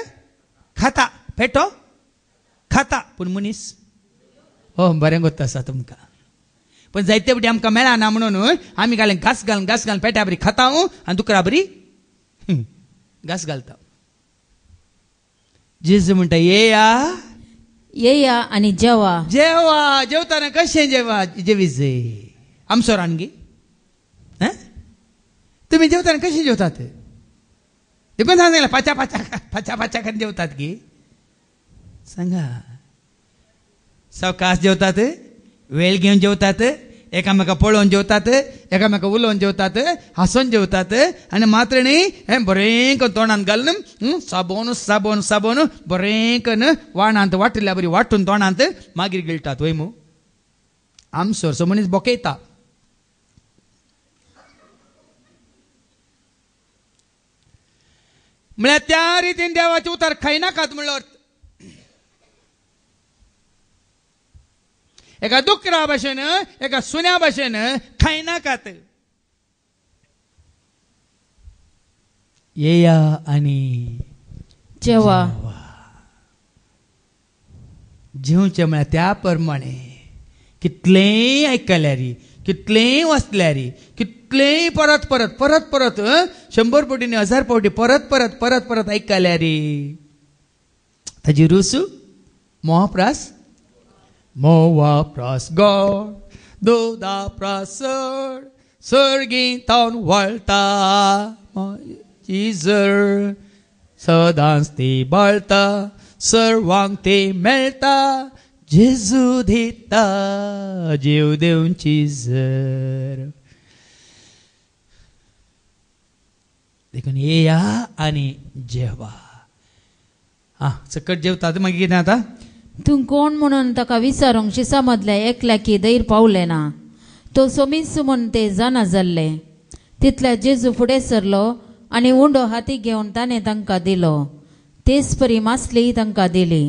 खाता पेटो खाता पूण मनीस हो बरें गोत्त आसा तुमकां पण जायते फावटी आमकां मेळना म्हणून आमी घालें घास घालन पेट्या बरी खाता आनी दुकरा बरी घास घालता जेजू म्हणटा येया आनी जेवा जेवताना कशें जेवीचे आमचो रानगी तुमी जेवताना कशें जेवतात देखून सांगलें पाच्या करून जेवतात की सांगा सावकाश जेवतात वेळ घेवन जेवतात एकामेका पळोवन जेवतात एकामेका उलोवन जेवतात हांसून जेवतात आनी मात्र न्ही हें बरें करून तोंडांत घालून साबोन बरें करून वाणांत वाटिल्ल्या बरी वाटून तोंडांत मागीर गिळटात वय मू आमचो मनीस बोकयता म्हळ्यार त्या रितीन देवाचे उतार खायनाकात म्हणलो अर्थ एका दुकरा भाशेन एका सुन्या भाशेन खायनाकात येया आनी जेवा जेवचें म्हळ्यार त्या प्रमाणे कितलेंय आयकल्यार कितलेंय वाचल्यार कितलेंय परत 100 फावटी 1000 फावटी परत आयकल्यार ताजी रूस मोवा प्रास गोड दोदा प्रासड सर्गीतावन वळटा जिजर सदांच ती बाळटा सर्वांक ते मेळटा जेजू दिता जीव देवची जर देखून येया आनी जेवा सकट जेवतात मागीर कितें जाता तूं कोण म्हणून ताका विचारूंक शिसामदल्या एकल्याकी दैर पावलें ना तो सोमीस म्हूण ते जाणा जाल्ले तितल्या जेजू फुडें सरलो आनी उंडो हाती घेवन ताणें तांकां दिलो तेच परी मासली तांकां दिली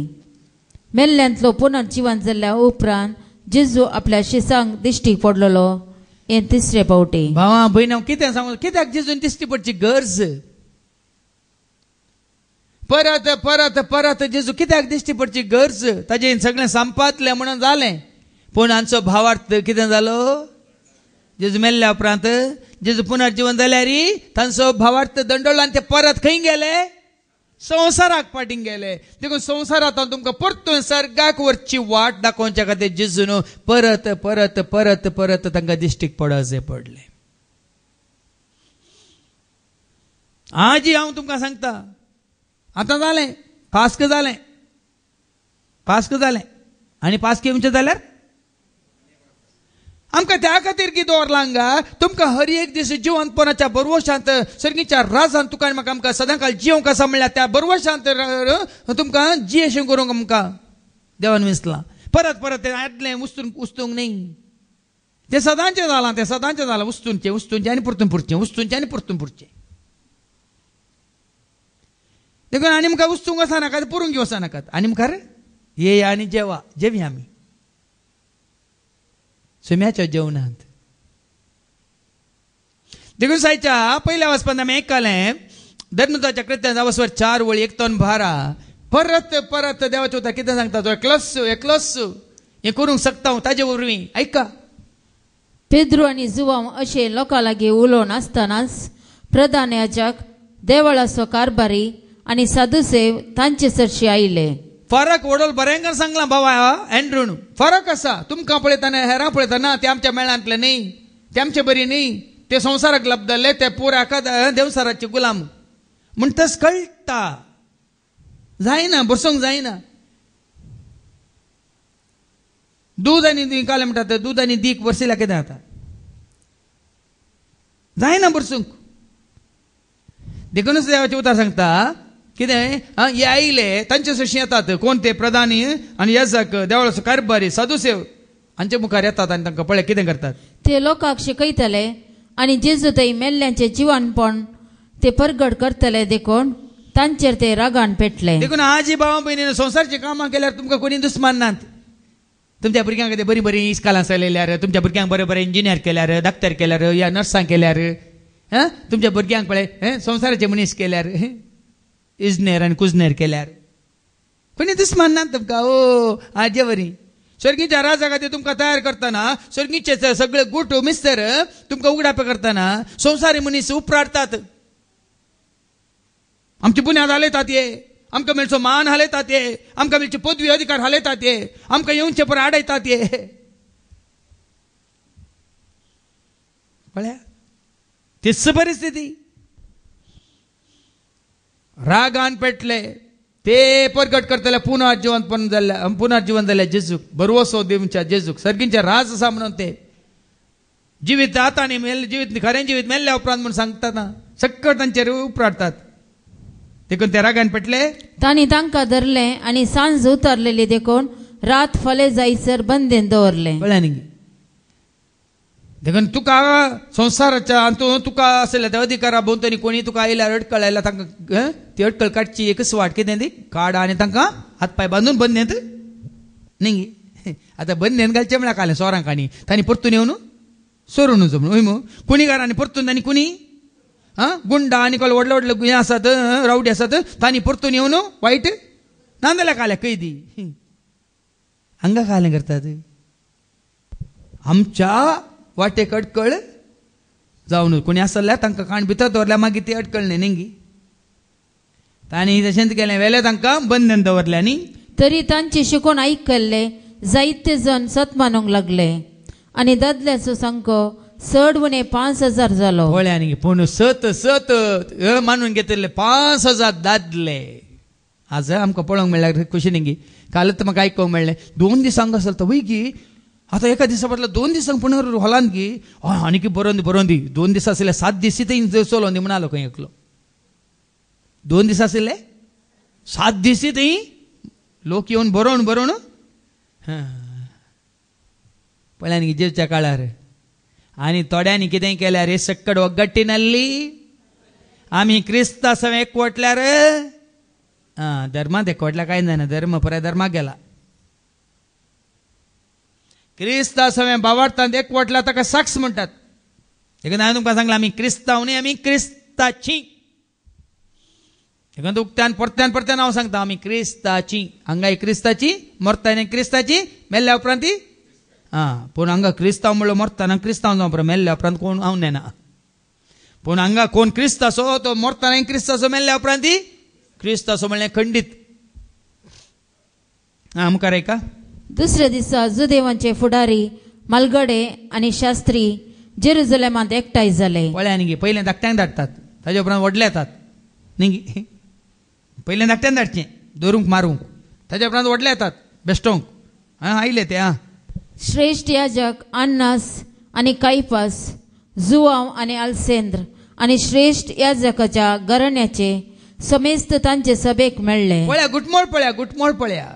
मेल्ल्यांतलो पुनर्जीवन जाल्ल्या उपरांत जेजू आपल्या शिसांक दिश्टी पडलेलो हें तिसरे फावटी भावा भयण कितें सांगू कित्याक जेजून दिश्टी पडची गरज परत जेजू कित्याक दिश्टी पडची गरज ताजें सगळें संपातलें म्हणून जालें पूण हांचो भावार्थ कितें जालो जेजू मेल्ल्या उपरांत जेजू पुनर्जीवन जाल्यार तांचो भावार्थ दंडोळ्ळो आनी ते परत खंय गेले संवसाराक पाटींग गेले देखून संवसारांत तुमकां परतून सर्गाक वरची वाट दाखोवच्या खातीर जेजून परत तांकां दिश्टीक पडचे पडले आजी हांव तुमकां सांगता आतां जालें पास्क जालें आनी पास्क येवचें जाल्यार आमकां त्या खातीर कितें दवरलां हांगा तुमकां हर एक दीस जिवंतपणाच्या बरवशांत सर्गीच्या राजांत तुका आमकां सदांकाळ जिवंक आसा म्हणल्यार त्या बरवशांत तुमकां जियेशें करूंक आमकां देवान विसलां परत तें आदलें उस्तूंक न्ही तें सदांचें जालां उस्तूंचें आनी परतून पुरचें देखून आनी मुखार उस्तूंक वचनाकात पुरूंक वचनाकात आनी मुखार ये आनी जेवी आमी सुम्याच्या जेवणांत देखून सायच्या पयल्या वचपान आमी आयकलें धर्मदाच्या कृत्यान 4 वळी 1:12 परत देवाचे उतर कितें सांगता तो एकलोस हें करूंक शकता हांव ताजे वरवीं आयका पेद्रू आनी जुवांव अशें लोकां लागीं उलोवन आसतनाच प्रधान याजक देवळाचो कारभारी आनी साधुसेव तांचे सरशी आयले. फरक वडोल बरेंकर सांगला बाबा एंड्रून फरक आसा. तुमकां पळयतना हेरां पळयतना ते आमच्या मेळांतले न्ही, ते आमचे बरी न्ही, ते संवसाराक लबदले, ते पुराका देवसाराचे गुलाम म्हण तस कळटा. जायना बसोंक जायना. दूध आनी काले म्हणटात दूध आनी दीक बरसिल्या कितें जाता, जायना बरसूंक. देखूनच देवाचे उतार सांगता कितें हे आयले तांचे सशी येतात कोण ते प्रधानी आनी याजक देवळाचो कारभारी साधुसेव हांचे मुखार येतात आनी तांकां पळय कितें करतात. ते लोकांक शिकयतले आनी जेजू थंय मेल्ल्यांचे जिवनपण ते परगट करतले देखून तांचेर ते रागान पेटले. देखून आजी भावा भयणीन संवसारची कामां केल्यार तुमकां कोणी दुस्मान नात. तुमच्या भुरग्यांक कितें बरी बरी इस्कालां चलयल्यार, तुमच्या भुरग्यांक बरे बरे इंजिनियर केल्यार, डाक्टर केल्यार, या नर्सां केल्यार, तुमच्या भुरग्यांक पळय संवसाराचे मनीस केल्यार, इजनेर आनी कुजनेर केल्यार कोणी दुस्मान नात तुमकां. ओ आजे बरी स्वर्गीच्या राजा खातीर तुमकां तयार करतना स्वर्गीचे सगळे गुट मिस्तर तुमकां उगडापे करतना संवसारी मनीस उपराडतात. आमची बुन्याद हालयतात ये, आमकां मेळचो मान हालयतात ये, आमकां मेळची पदवी अधिकार हालयतात ये, आमकां येवचे पर आडयतात ये. पळया तीच परिस्थिती. रागान पेटले ते परगट करतले पुनर्जीवन जाल्या जेजूक, बरवसो देवच्या जेजूक, सर्गींचे राज आसा म्हणून ते जिवीत आतां मेल्ले जिवीत खरें जिवीत मेल्ल्या उपरांत म्हणून सांगतात ना, सक्कट तांचेर उपराडतात. देखून ते रागान पेटले. तांणी तांकां धरले आनी सांज उतरलेली देखून रात फले जायसर बंदेन दवरले. कळ्ळें न्ही. देखून तुका संवसाराच्या हातूंत तुका आसल्या त्या अधिकारा भोंवतणी कोणी तुका आयल्यार अडकळ आयल्यार तांकां ती अडकळ काडची एकच वाट कितें दी काडा आनी तांकां हात पांय बांदून बंदेंत न्ही. आतां बंदेंत घालचें म्हळ्यार कालें सोरांक आनी तांणी परतून येवन सोरून वचो म्हणून हय कुणीगारांनी परतून आनी कुणी गुंडा आनी कोण व्हडले व्हडले हें आसात रावडी आसात तांणी परतून येवन वायट नांदल्या काल्या कैदी हांगा कालें करतात. आमच्या वाटेक अडकळ जावन कोणी आसल्यार तांकां काण भितर दवरल्या मागीर ती अडकळ न्ही न्ही. तांणी तशेंच केलें वेले तांकां बंदन दवरल्या न्ही. तरी तांचे शिकोवन आयकल्ले जायते जण सत मानूंक लागले आनी दादल्याचो संख्या 5,000 जालो. पळया न्ही पूण सत मानून घेतले 5,000 दादले. आज आमकां पळोवंक मेळ्ळ्यार कशें न्ही. कालच म्हाका आयकूंक मेळ्ळें 2 दिसांक आसलो तो वय गी आतां एका दिसा बदला 2 दिसांक पुणर हॉलान गी आनी बरोवन दी 2 दीस आसले 7 दीस थंय चलो न्ही म्हणालो खंय एकलो. 2 दीस आसले 7 दीस थंय लोक येवन बरोवन पळया न्ही जेवच्या काळार. आनी थोड्यांनी कितें केल्यार हे सक्कड वगट्टी नाल्ली आमी क्रिस्तांव सगळें एकवटल्यार धर्मांत एकवटल्या कांय जायना. धर्म परत धर्माक गेला. क्रिस्तांव सगळें भावार्थांत एकवटल्या ताका साक्ष म्हणटात. देखून हांवें तुमकां सांगलां आमी क्रिस्तांव न्ही आमी क्रिस्ताची. देखून उक्त्यान परत्यान हांव सांगता आमी क्रिस्ताची. हांगा क्रिस्ताची मरता क्रिस्ताची मेल्ल्या उपरांत ती पूण हांगा क्रिस्तांव म्हणलो मरतना क्रिस्तांव जावं बरो मेल्ल्या उपरांत कोण हांव नेना. पूण हांगा कोण क्रिस्ताचो तो मरतना क्रिस्ताचो मेल्ल्या उपरांत ती क्रिस्ताचो म्हणलें खंडीत. मुखार ऐका. दुसऱ्या दिसा जुदेवांचे फुडारी मालगडे आनी शास्त्री जेरुसलेमांत एकठांय जाले. पळया न्ही पयलें धाकट्यांक धाडटात ताजे उपरांत व्हडले येतात न्ही. पयलें धाकट्यान धाडचें धरूंक मारूंक ताजे उपरांत व्हडले येतात बेश्टोवंक. आयले ते श्रेष्ठ याजक अन्नास आनी कायफास जुआंव आनी अल्सेंद्र आनी श्रेष्ठ याजकाच्या घराण्याचे समेस्त तांचे सभेक मेळ्ळे. पळया गुटमोळ पळया.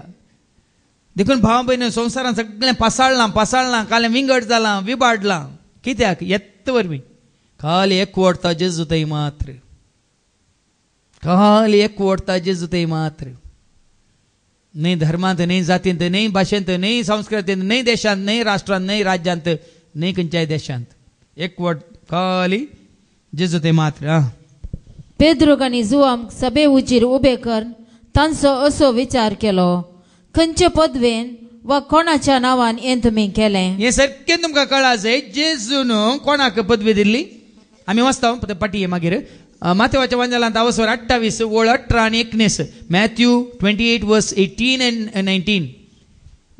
देखून भावा भयण संवसारान सगळें पासाळ्ळां कालें विंगड जालां विबाडलां. कित्याक येत्त वरवीं खाली एकवटता जेजू थंय मात्र. खाली एकवटता जेजू थंय मात्र. न्ही धर्मांत न्ही जातींत न्ही भाशेंत न्ही संस्कृतींत न्ही देशांत न्ही राष्ट्रांत न्ही राज्यांत न्ही खंयच्याय देशांत एकवट खाली जेजू थंय मात्र. पेद्रूक आनी जुआंव सभे उजीर उबे कर तांचो असो विचार केलो खंयचे पदवेन वा कोणाच्या नांवान हें तुमी केलें. हें सारकें तुमकां कळा जाय. जेजून कोणाक पदवी दिल्ली आमी वाचता पाटी मागीर माथेवाच्या वंजालांत अवसर 28 ओळ 18 आणि 19 मॅथ्यू 28 वर्स 18 and 19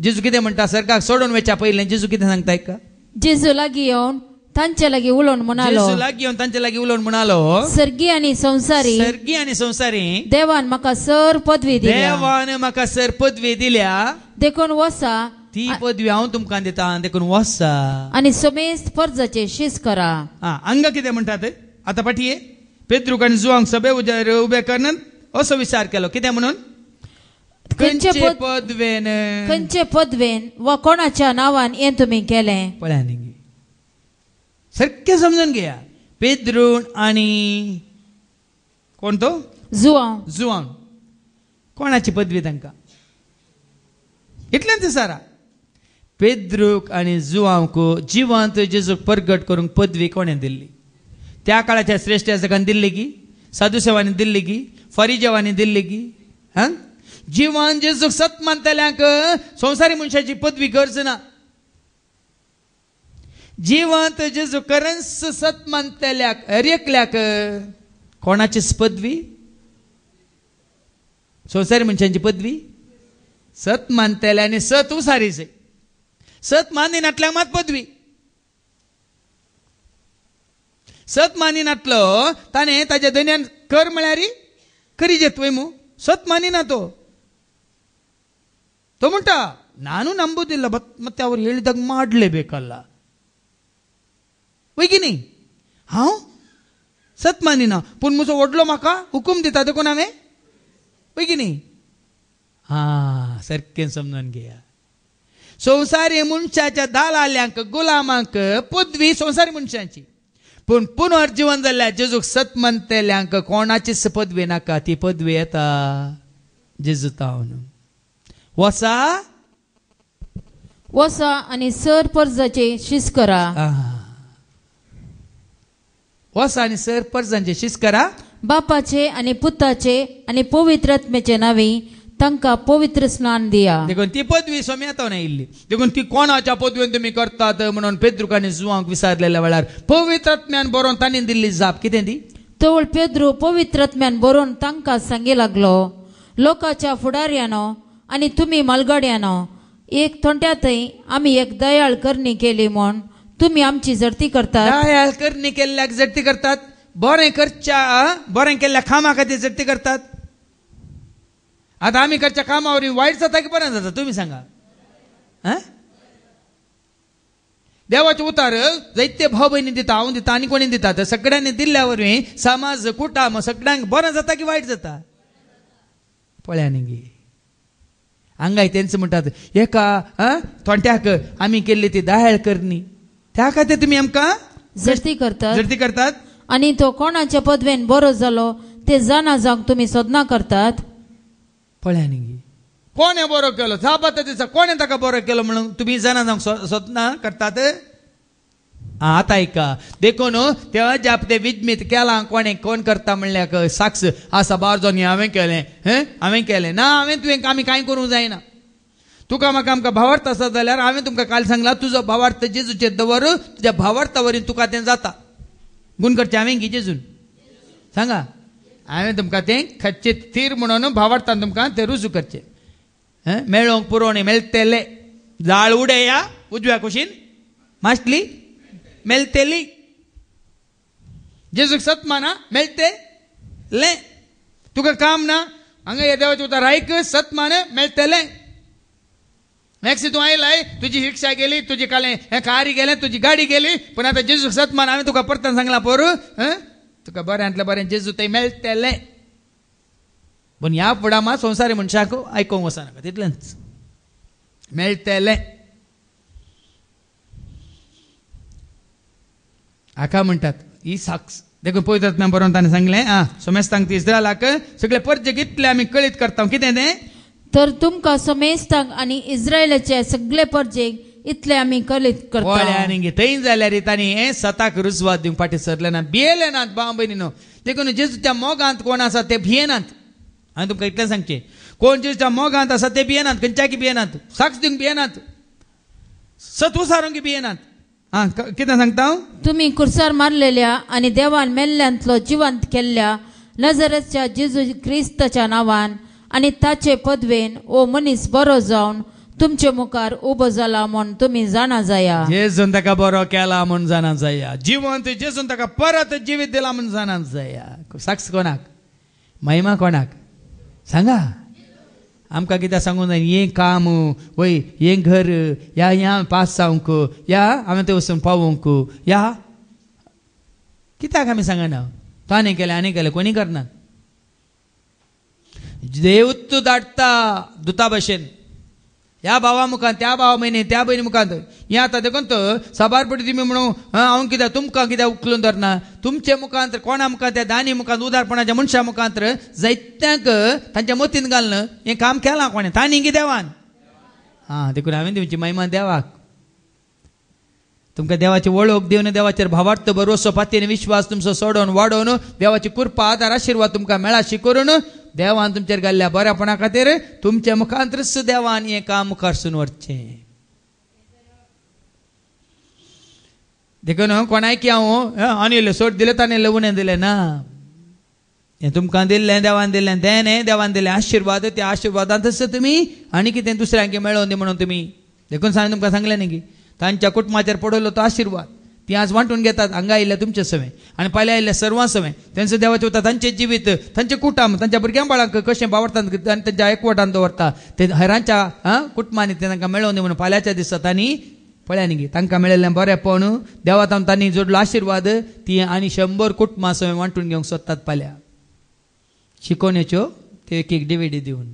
जेजू कितें म्हणटा सरकाक सोडून वेच्या पयलें जेजू कितें सांगता का जेजू लागीं येवन तांचे लागीं उलोवन म्हणालो जेजू लागीं येवन तांचे लागीं उलोवन म्हणालो सर्गी आनी संवसारी देवान म्हाका सर पदवी दिल्या देवान म्हाका सर पदवी दिल्या देखून वसा ती पदवी हांव तुमकां दिता देखून वसा आनी समेस्त फर्जाचे शीस करा. हांगा कितें म्हणटात आतां पाठये पेद्रूक आनी जुवांक सभे उबे करन असो विचार केलो कितें म्हणून खंयचे पदवेन वा कोणाच्या नांवान हें तुमी केलें पळया न्ही सारकें समजून घेया पेद्रूण आनी कोण तो जुवांव कोणाची पदवी तांकां इतलेंच सारा पेद्रूक आनी जुवांवक जिवंत जेजूक परगट करूंक पदवी कोणें दिल्ली त्या काळाच्या श्रेष्ठ याजकांनी दिल्ली की साधुसेवांनी दिल्ली की फरिजेवांनी दिल्ली की जिवंत जेजूक सत मानतल्यांक संवसारी मनशाची पदवी गरज ना जिवंत जेजू खरेंच सत मानतल्याक एकल्याक कोणाचीच पदवी संवसारी मनशांची पदवी सत मानतल्यानी सत उसारीचे सत मानिनातल्याक मात पदवी सत मानिनातलो ताणें ताच्या धन्यान कर म्हळ्यार खरी जेतवय मू सत मानिना तो म्हणटा ನಾನು ನಂಬುದಿಲ್ಲ ಮತ್ತೆ ಅವ್ರು ಹೇಳಿದಾಗ ಮಾಡಲೇಬೇಕಲ್ಲ वैगिनी हांव सत मानिना पूण म्हजो व्हडलो म्हाका हुकूम दिता देखून हांवें वैगिनी सारकें समजून घेया संवसारी मनशाच्या दालाल्यांक गुलामांक पदवी संवसारी मनशांची पूण पुनर्जीवन जाल्ल्या जेजूक सत मानतल्यांक कोणाचीच पदवी नाका ती पदवी येता जेजू तावन वसा आनी सर पर्जाचे शीस करा वसा आनी सर पर्जांचे शीस करा बापाचे आनी पुताचे आनी पवित्रात्म्याचे नावी तांकां पवित्र स्नान दिया देखून ती पदवी सोमी येताना येयल्ली देखून ती कोणाच्या पदवीन तुमी करतात म्हणून पेद्रूक आनी जुवांक विचारलेल्या वेळार पवित्रात्म्यान बरोवन तांणी दिल्ली जाप कितें ती तवळ पेद्रू पवित्रात्म्यान बरोवन तांकां सांगी लागलो लोकाच्या फुडाऱ्यानो आनी तुमी मालगाड्यानो एक थोंट्यातय आमी एक दयाळ करणी केली म्हूण तुमी आमची जडती करतात दयाळ करणी केल्ल्याक जडती करतात बरें केल्ल्या कामा खातीर जडती करतात आतां आमी करच्या कामावरी वायट जाता की बरें जाता तुमी सांगा देवाचे उतार जायते भाव भयणी दिता हांव दिता आनी कोणी दितात सगळ्यांनी दिल्ल्या वरवीं समाज कुटुंब सगळ्यांक बरें जाता की वायट जाता पळया न्ही गे हांगाय तेंच म्हणटात एका थोंट्याक आमी केल्ली ती दयाळ करणी त्या खातीर तुमी आमकां जडती करतात आनी तो कोणाच्या पदवेन बरो जालो ते जाणा जावंक तुमी सोदना करतात पळया न्ही गे कोणे बरो केलो साबात दिसा कोणे ताका बरो केलो म्हणून तुमी जाणा जावंक सोदना करतात आतां ऐका देखून तेव्हा जाप ते विजमीत केला कोण करता म्हणल्याक साक्ष आसा बार जावन हांवें केलें ना हांवें तुवें आमी कांय करूंक जायना तुका म्हाका आमकां भावार्थ आसा जाल्यार हांवें तुमकां काल सांगलां तुजो भावार्थ जेजूचेर दवर तुज्या भावार्था वरवीं तुका तें जाता गुण करचें हांवें की जेजून सांगा हांवें तुमकां तें खच्चें थीर म्हणून भावार्थान तुमकां तें रुजू करचें मेळोंक पुरोवणी मेळटले जाळ उडया उजव्या कुशीन माश्टली मेळटली जेजूक सत माना मेळटले तुका काम ना हांगा हे देवाचें उतार आयक सत मान मेळटलें मॅक्सी तूं आयलाय तुजी रिक्षा गेली तुजी कालें हें कारी गेलें तुजी गाडी गेली पूण आतां जेजूक सत मान हांवें तुका परतन सांगलां पोर तुका बऱ्यांतलें बरें जेजू थंय मेळटलें पूण ह्या फुडां मात संवसारी मनशाक आयकोंक वचनाका तितलेंच मेळटलें हाका म्हणटात ही साक्ष देखून पवित्रात्म्यान बरोवन ताणें सांगलें सोमेस्तांक ती इस्रायलाक सगळे परजेक इतले आमी कळीत करता कितें तें तर तुमकां सोमेस्तांक आनी इस्रायलाचे सगळे परजेक इतले आमी कळीत करता आनी थंय जाल्यार तांणी हें सताक रुजवात दिवंक फाटीं सरले ना भियेले नात भाव भयणीनो देखून जेजूच्या मोगांत कोण आसा ते भियेनात हांवें तुमकां इतलें सांगचें कोण जेजूच्या मोगांत आसा ते भियेनात खंयच्याकी भियेनात साक्ष दिवंक भियेनात सत उसारूंक भियेनात हां कितें सांगता हांव तुम्ही कुर्सार मारलेल्या आणि देवान मेल्ल्यांतलो जिवंत केल्ल्या नजरेच्या जेजू क्रिस्ताच्या नावान आणि ताचे पदवेन ओ मनीस बरो जावन तुमचे मुखार उबो जाला म्हूण तुम्ही जाणा जाया. जेजून ताका बरो केला म्हूण जाणा जाया. जिवंत जेजून ताका परत जिवीत दिला म्हूण जाणा जाया. साक्ष कोणाक? महिमा कोणाक? सांगा. आमकां कितें सांगून जाय हें काम वय हें घर या पास जावंक या हांवें थंय वचून पावूंक या कित्याक आमी सांगना. तो आनी केलें कोणी करना. देवूच धाडटा दुता भशेन ह्या भावा मुखांत त्या भावा म्हयने त्या भयणी मुखांत हें आतां देखून तो सबारपटी तुमी म्हणून हांव कित्याक तुमकां कित्याक उखलून धरना. तुमचे मुखांत कोणा मुखांत त्या दानी मुखांत उदारपणाच्या मनशा मुखांत जायत्यांक तांच्या मतीन घालून हें काम केलां कोणें तांणी की देवान. हां देखून हांवें तुमची महिमा देवाक. तुमकां देवाची वळख दिवन देवाचेर भावार्थ भरोसो पातयेन विश्वास तुमचो सोडोवन वाडोवन देवाची कृपा आदार आशिर्वाद तुमकां मेळाशी करून देवान तुमचेर घाल्ल्या बऱ्यापणा खातीर तुमच्या मुखांतरच देवान हें काम मुखारसून व्हरचें. देखून कोणायकी हांव अनिल सोड दिलें ताणें उणें दिलें ना. हें तुमकां दिल्लें देवान दिल्लें तें देवान दिल्लें आशिर्वाद त्या आशिर्वादांतच तुमी आनी कितें दुसऱ्यांक मेळोवन दी म्हणून तुमी देखून तुमकां सांगलें न्ही की तांच्या कुटुंबाचेर पडलो तो आशिर्वाद ती आज वांटून घेतात. हांगा आयिल्ले तुमचे सवय आणि पयल्या आयिल्ले सर्वां सवय तेंचो देवाचें उरता तांचें जिवीत तांचें कुटुंब तांच्या भुरग्यां बाळांक कशें वावरतात आनी तांच्या एकवटान दवरता ते हेरांच्या कुटुंबांनी ते तांकां मेळोवन दी म्हणून फाल्यांच्या दिसा तांणी पळया न्ही तांकां मेळिल्लें बरेंपण देवातान तांणी जोडलो आशिर्वाद ती आनी 100 कुटुंबां सवय वांटून घेवंक सोदतात फाल्यां शिकोवणेच्यो ते एक डिविडी दिवन.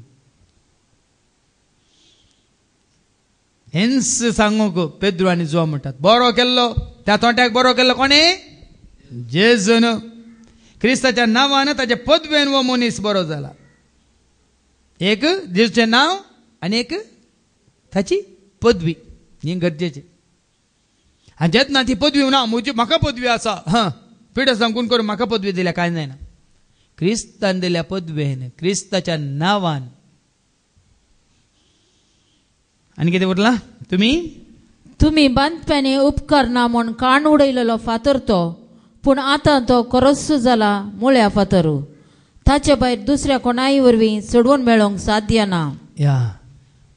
हेंच सांगूंक पेद्रू आनी जो म्हणटात बरो केल्लो त्या तोट्याक बरो केल्लो कोणें? जेजून. क्रिस्ताच्या नांवान ताचे पदवेन वो मनीस बरो जाला. एक जेजूचें नांव आनी एक ताची पदवी हें गरजेचें. आनी जेन्ना ती पदवी ना म्हाका पदवी आसा पिडो सांगून करून म्हाका पदवी दिल्या कांय जायना. क्रिस्तान दिल्या पदवेन क्रिस्ताच्या नांवान. आनी कितें उरलां? तुमी बांदप्यानी उपकार ना म्हूण काण उडयलेलो फातर तो पूण आतां तो करस्सू जाला मुळ्या फातरू. ताचे भायर दुसऱ्या कोणाय वरवीं सोडवून मेळोवंक साध्य ना. या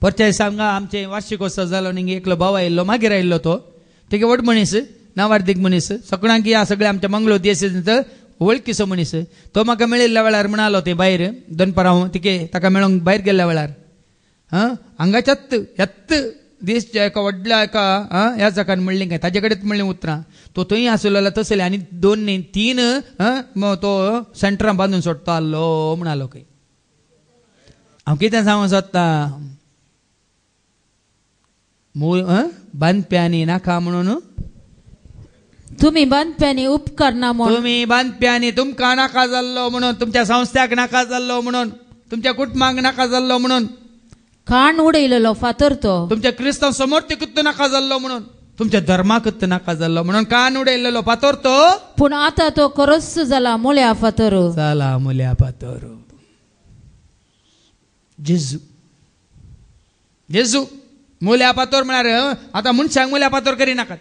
परचेय सांगा आमचे वार्षिकोत्सव जालो न्ही एकलो भाव आयिल्लो मागीर आयिल्लो तो तेगे व्हड मनीस नावार्थीक मनीस सगळ्यांक या सगळे आमच्या मंगळूर देशांत वळखीचो मनीस तो म्हाका मेळिल्ल्या वेळार म्हणालो ते भायर दनपारां ताका मेळोंक भायर गेल्ल्या वेळार हांगाच्यात ह्यात देशच्या एका व्हडल्या एका ह्या जागान म्हणलें काय ताजे कडेन म्हणलें उतरां तो थंय आसलेलो तसले आनी 2 न्ही 3 तो सेंटरां बांदून सोडटा आसलो म्हणालो खंय. हांव कितें सांगूंक सोदता बांदप्यांनी नाका म्हणून तुमी बांदप्यांनी उपकार ना म्हणून तुमी बांदप्यांनी तुमकां नाका जाल्लो म्हणून तुमच्या संस्थाक नाका जाल्लो म्हणून तुमच्या कुटुंबाक नाका जाल्लो म्हणून काण उडयलेलो फातर तो तुमच्या क्रिस्तांव समर्थीकूच नाका जाल्लो म्हणून तुमच्या धर्माकूच नाका जाल्लो म्हणून कान उडयलेलो फातर तो पूण आतां तो करस्सू जाला मुळ्या फातर जाला मुळ्या फातर. जेजू जेजू मुळ्या फातर म्हळ्यार आतां मनशांक मुळ्या फातर करिनाकात.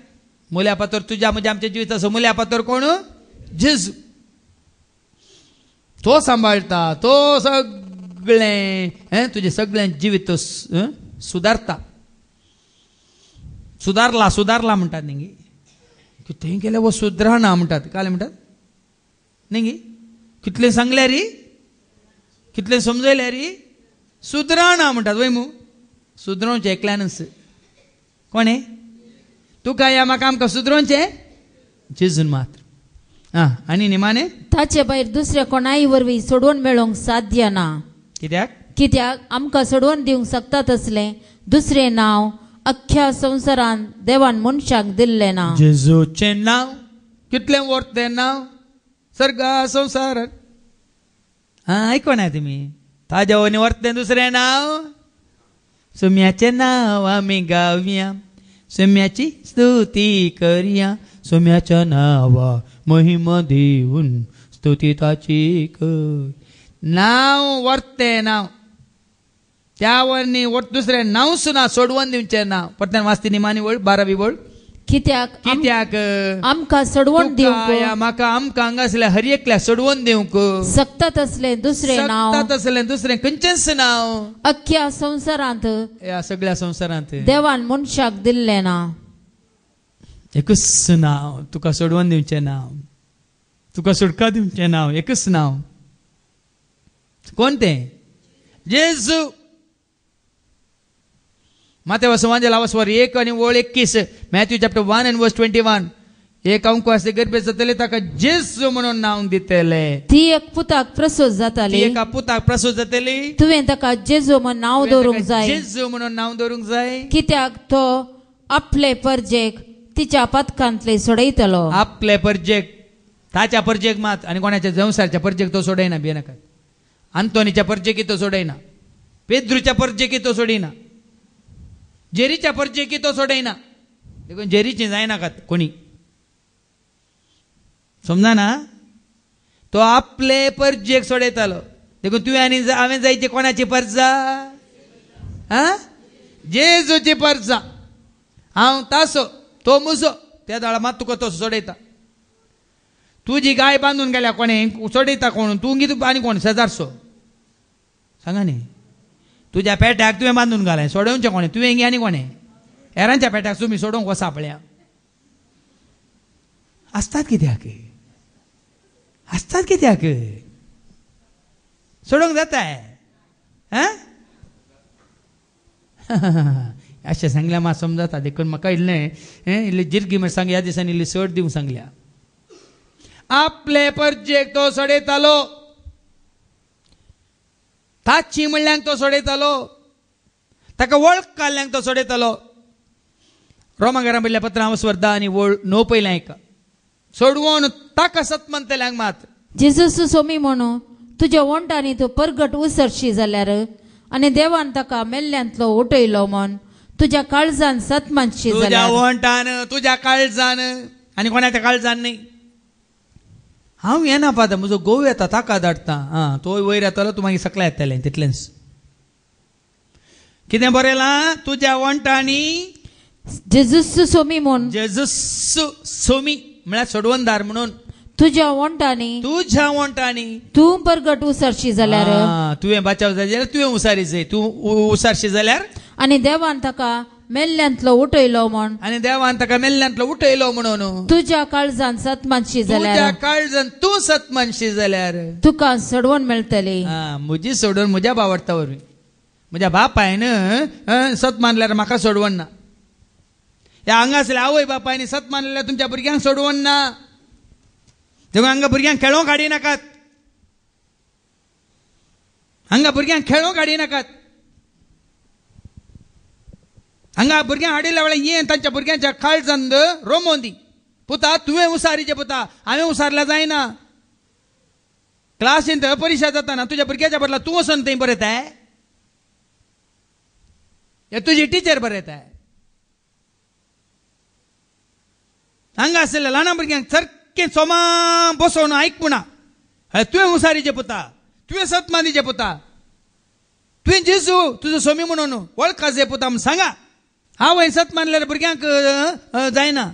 मुळ्या फातर तुज्या म्हणजे आमच्या जिविताचो मुळ्या फातर कोण? जेजू. तो सांबाळटा तो सगळें तुजें सगळें जिवीत तो सुदारता. सुदारला म्हणटात न्ही थंय गेले वो सुदराना म्हणटात काल म्हणटात न्ही कितलें सांगले री कितलें समजयलें री सुदराना म्हणटात वय मू सुदरोवचें एकल्यानच कोणे तुका या म्हाका आमकां सुदरोवचें जेजून मात्र आनी निमाणे ताचे भायर दुसऱ्या कोणाय वरवीं सोडवून मेळोवंक साध्य ना. कित्याक आमकां सोडवून दिवंक शकता तसलें दुसरें नांव अख्ख्या संवसारान देवान मनशाक दिल्लें ना. जेजूचें नांव कितलें वर्थ तें नांव सर्गा संवसारांत आयकोना तुमी ताज्या वनी वर्थ तें दुसरें नांव. सोम्याचें नांव आमी गावया सोम्याची स्तुती करया सोम्याच्या नांवा महिमा देऊन स्तुती ताची कर. नांव वर्थ तें नांव त्या वरनी दुसरें नांव सुना सोडवून दिवचें नांव. परत्यान वाचती निमाणी वळ 12वी वळ कित्याक कित्याक आमकां सोडवण तुका दिवंक या म्हाका आमकां हांगा असल्या हर एकल्या सोडवून दिवंक सक्तात असले दुसरे नाव सत्तात असलें दुसरें खंयचेंच नांव अख्ख्या संवसारांत ह्या सगळ्या संवसारांत देवान मनशाक दिल्लें ना. एकच नाव तुका सोडवून दिवचें नाव, तुका सुटका दिवचें नाव, एकच नाव. कोण तें? जेजू. मातेवा समाजाला आवाजवर 1 आणि ओळ 21 मॅथ्यू चॅप्टर 1 and verse 21 एक अंक असले गर्भे जातले ताका जेजू म्हणून नाव दितले. ती एक पुताक प्रसूत जाताली, एका पुताक प्रसूत जातली, तुवें ताका जेजू म्हण नाव दवरूंक जाय. जेजू म्हणून नाव दवरूंक जाय. कित्याक तो आपले परजेक तिच्या पथकांतले सोडयतलो. आपले परजेक, ताच्या परजेक मात आणि कोणाच्या संसारच्या परजेक तो सोडयना. भियेनाकात. आंतोनीच्या परजेकी तो सोडयना, पेद्रूच्या परजेकी तो सोडिना, जेरीच्या परजेकी तो सोडयना. देखून जेरीची जायनाकात कोणी, समजा ना. तो आपले परजेक सोडयतालो. देखून तुवें आनी हांवें जायची कोणाची परजा? जेजूची परजा. हांव तासो तो मुजो, त्या दाळा मात तुका तो सोडयता. तुजी गाय बांदून गेल्या कोणे सोडयता कोण? तूं कितें आनी कोण? शेजारचो सांगा न्ही. तुज्या पेट्याक तुवें बांदून घालें, सोडोवचें कोणें? तुवें गी आनी कोणें? हेरांच्या पेट्याक तुमी सोडोवंक वसा आपल्या. आसतात कित्याक? आसतात कित्याक? सोडोवंक जाताय. अशें सांगल्या म्हाका समजता. देखून म्हाका इल्लें जिरगी म्हण सांग, ह्या दिसांनी इल्ली सट दिवंक सांगल्या. आपले परजेक तो सोडयतालो, ताची म्हणल्यांक तो सोडयतालो, ताका वळख काडल्यांक तो सोडयतालो. रोमाकारा बरयल्ल्या पत्रां 10 आणि 9 पयलें आयका. सोडवून ताका सतमंतल्यांक मात जेजूस सोमी म्हणून तुज्या वंटांनी तूं परगट उसरशी जाल्यार आनी देवान ताका मेल्ल्यांतलो उठयलो म्हण तुज्या काळजान सतमानशी तुज्या जाल्यार. वंटान, तुज्या काळजान आनी कोणाच्या काळजान न्ही. हांव येना पाता, म्हजो घोव येता ताका धाडटा. तो वयर येतालो, तूं मागीर सकला येतलें. तितलेंच. कितें बरयलां? तुज्या वंटांनी जेजूस सोमी म्हूण, जेजूस सोमी म्हळ्यार सोडवणदार म्हणून. तुज्या वंटांनी, तुज्या वंटांनी तूं परगट उसरशी जाल्यार, तुवें बचाव जाल्यार तुवें उसारी जाय. तूं उसारशी जाल्यार आनी देवान ताका मेल्ल्यांतलो उठयलो म्हण, आनी देवान ताका मेल्ल्यांतलो उठयलो म्हणून तुज्या काळजान सतमानशी तुज्या जाल्यार, काळजान तूं सतमनशी जाल्यार तुका सोडवण मेळटली. म्हजी सोडवण म्हज्या बावडटा वरवीं. म्हज्या बापायन सत मानल्यार म्हाका सोडवण ना. ह्या हांगासल्या आवय बापायनी सत मानल्यार तुमच्या भुरग्यांक सोडवण ना. देखून हांगा भुरग्यांक खेळोंक हाडिनाकात. हांगा भुरग्यांक खेळोंक हाडिनाकात. हांगा भुरग्यांक हाडिल्ल्या वेळार ये तांच्या भुरग्यांच्या काळजान रोमोवन दी. पुता तुवें उसारीचें पुता, हांवें उसारल्या जायना. क्लासीन थंय परीक्षा जाताना तुज्या भुरग्याच्या बदला तूं वचून थंय बरयताय. हे तुजी टिचर बरयताय. हांगा आसलेल्या ल्हान भुरग्यांक सारकें सोमा बसोवन आयकपुना. तुवें उसारीचें पुता, तुवें सतमानीचें पुता, तुवें जेजू तुजो सोमी म्हणून वळखाचें पुता म्हूण सांगा. हांव सत मानल्यार भुरग्यांक जायना.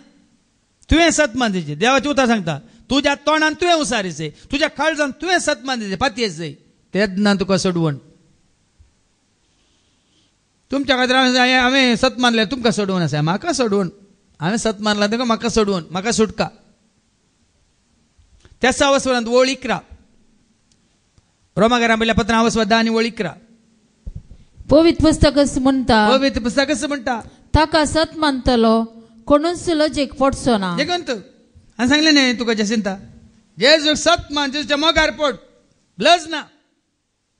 तुवें सतमान दिवचें. देवाचें उतर सांगता, तुज्या तोंडान तुवें उसारीचें, तुज्या काळजान तुवें सतमान दिवचें, पातयेचें. तेन्ना तुका सोडवण. तुमच्या खातीर हांवें सत मानल्यार तुमकां सोडवण आसा. म्हाका सोडवण. हांवें सत मानला तेका म्हाका सोडवण, म्हाका सुटका. त्या 6 वसवरांत ओळ 11 रोमाकारा बरयल्ल्या पत्रां 10 आणि ओळ 11 पवित्र पुस्तकच म्हणटा, पवित्र पुस्तक असं म्हणटा, ताका सत मानतलो कोणूच लजेक पडचो ना. देखंत हांवें सांगलें न्ही तुका जसिंता, जेजू सत मान, जेजूच्या मोगार पड. लज ना,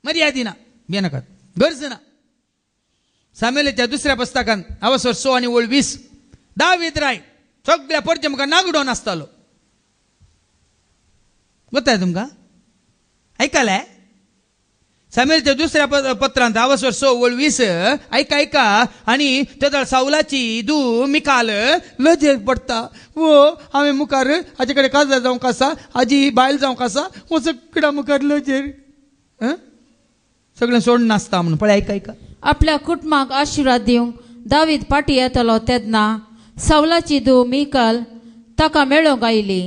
मर्यादी ना, भियेनाकात, गरज ना. सामुएलाच्या 2 पुस्तकांत 6 आणि ओळ 20 दावीद राय सगळ्या परजे मुखार नागडोन आसतालो. गोताय तुमकां? आयकलें? सामुएलच्या 2 पत्रांत 6 ओळ 20 ऐका. आणि तेदळ साऊलाची धू मिकाल लजेक पडटा. वो हांवें मुखार हाजे कडेन काजार जावंक आसा, हाजी बायल जावंक आसा, वो सगळ्या मुखार लजेर सगळें सोडून नासता म्हणून. पळय ऐका. आपल्या कुटुंबाक आशिर्वाद दिवंक दावीद पाटी येतलो तेन्ना सावलाची धूव मिकाल ताका मेळोंक आयली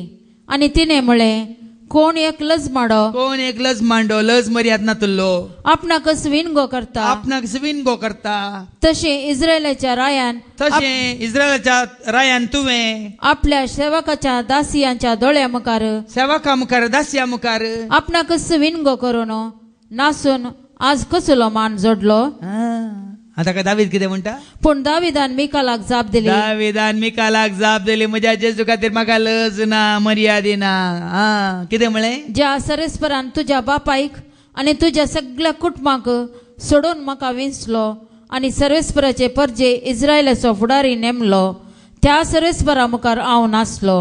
आनी तिणें म्हळें, कोण एक लज माडो, कोण एक लज मांडो, लज मर्याद नातलो, आपणाक स्विनगो करता, आपणाक स्विन गो करता. तशें इस्रायलाच्या रायान तशें इस्रायलाच्या रायान तुवें आपल्या सेवकाच्या दासियांच्या दोळ्या मुखार सेवका मुखार दासिया मुखार आपणाक स्विनगो करून नासून आज कसलो मान जोडलो. आता काय दावीद कितें म्हणटा? पूण दाविदान मिकालाक जाप दिली, दाविदान मिकालाक जाप दिली, म्हज्या जेजू खातीर म्हाका लज ना, मर्यादी ना. कितें म्हळें? ज्या सरेस्परान तुज्या बापायक आनी तुज्या सगळ्या कुटुंबाक सोडून म्हाका विंचलो आनी सर्वेस्पराचे परजे इस्रायलाचो फुडारी नेमलो, त्या सर्वेस्परा मुखार हांव नासलो.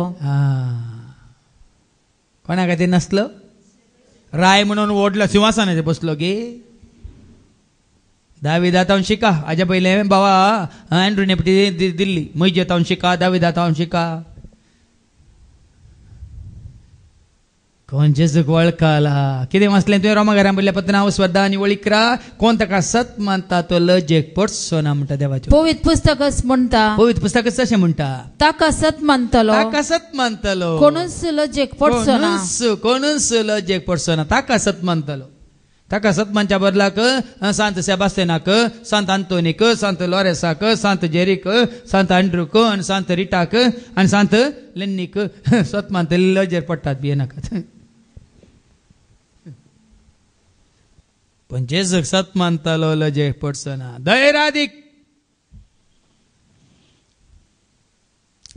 कोणा खातीर नासलो? राय म्हणून ओडलो, सिंहासनाचेर बसलो गे. दाविदातावन शिका. हाज्या पयलें बाबा अँड्रूने दिल्ली, म्हयजेतावन शिका, दाविदातावन शिका. कोण जेजूक वळखला. कितें वाचलें तुवें रोमाकारां बरयल्ल्या पत्रां स्वदा आनी वळिकरा, कोण ताका सत मानता तो लजेक पडचो ना म्हणटा देवाचें. पवित्र पुस्तकच म्हणटा, पवित्र पुस्तकच तशें म्हणटा, ताका सत मानतलो, ताका सत मानतलो, कोणूच लजेक पडचो ना, कोणूच लजेक पडचो ना, ताका सत मानतलो. ताका सतमानच्या बदलाक सांत सेबास्तेनाक, सांत आंतोनीक, सांत लॉरेसाक, सांत जेरीक, सांत अँड्रूक, आनी सांत रिटाक आनी सांत लेन्नीक सतमान लजेर पडटात बी नाकात. पण जेजूक सत मानतलो लजेक पडचो ना. धैर्यादीक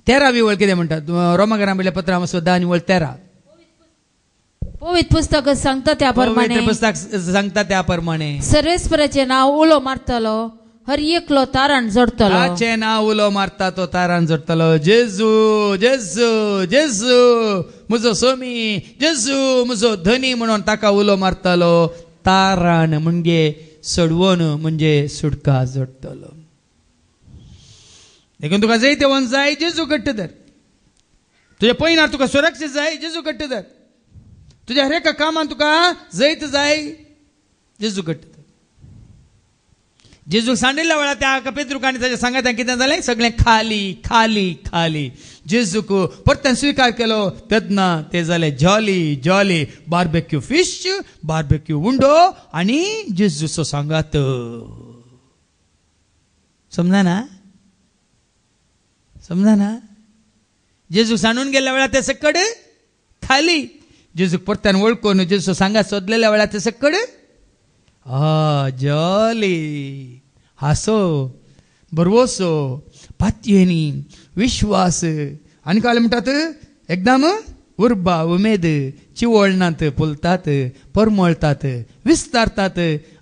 13वी वळ कितें म्हणटात? रोमाकारां बरयल्ल्या पत्रां सुद्दां आनी वळ 13. पवित्र पुस्तक सांगता त्या प्रमाणे, पुस्तक सांगता त्या प्रमाणे सर्वेस्पराचे नाव उलो मारतलो, हर एकलो तारण जोडतलो. ताचें नाव उलो मारता तो तारण जोडतलो. जेजू जेजू जेजू म्हजो सोमी, जेजू म्हजो धनी म्हणून ताका उलो मारतलो. तारण म्हणजे सोडवण, म्हणजे सुटका जोडतलो. देखून तुका जैतवन जाय, जेजू घट्ट धर. तुज्या पयनार तुका सुरक्षा जाय, जेजू घट्ट धर. तुझ्या हर एका कामान तुका जैत जाय, जेजू घट्ट धर. जेजू सांडिल्ल्या वेळार त्या पेद्रूक आनी ताच्या सांगात्यांक कितें जालें? सगळें खाली खाली खाली. जेजूक परतून स्विकार केलो तेन्ना ते जाले jolly jolly. Barbecue fish, barbecue undo आनी जेजूचो सांगात. समजना? समजना? जेजूक सांडून गेल्ल्या वेळार ते सकड खाली. जेजूक परत्यान वळखून जेजूचो सांगात सोदलेल्या वेळार ते सकड जॉली. हासो, बरवोसो, पातयेनी, विश्वास आनी काय म्हणटात एकदम उर्बा, उमेद, चिवळनात, फुलतात, परमळतात, विस्तारतात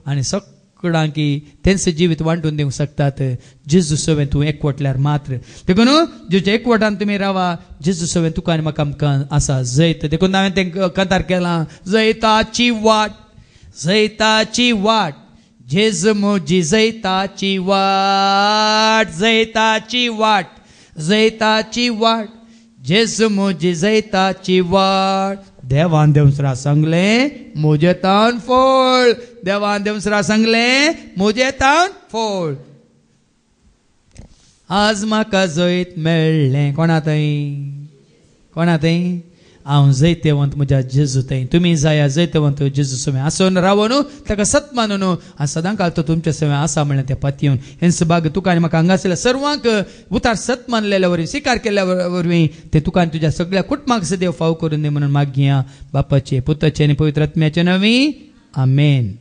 आनी सगळ्यांकी तेंचे जिवीत वांटून दिवंक शकतात. जेजू सवें तूं एकवटल्यार मात्र. देखून जेजूच्या एकवटान तुमी रावा. जेजू सवें तुका आनी म्हाका आमकां आसा जैत. देखून हांवें तें कथार केलां, जैताची वाट, जैताची वाट, जेजू म्हजी जैताची वाट, जैताची वाट, जैताची वाट, जेजू म्हजी जैताची वाट. देवान देवसरा सांगलें मोजेतान फोळ. देवान देवसरा सांगलें मोजेतान फोळ. आज म्हाका जैत मेळ्ळें. कोणा थंय? कोणा थंय? हांव जैतवंत म्हज्या जेजू थंय. तुमी जाया जैतवंत जेजू सवें आसून रावून ताका सत मानून आनी सदां काळ तो तुमचे सवें आसा म्हणलें तें पतयेवन. हेंच भाग तुका आनी म्हाका हांगासरल्या सर्वांक उतार सत मानलेल्या वरवीं, स्विकार केल्या वरवीं ते तुका आनी तुज्या सगळ्या कुटुंबाक देव फाव करून दी म्हणून मागया बापाचे, पुताचे आनी पवित्र आत्म्याचे नवी. आमेन.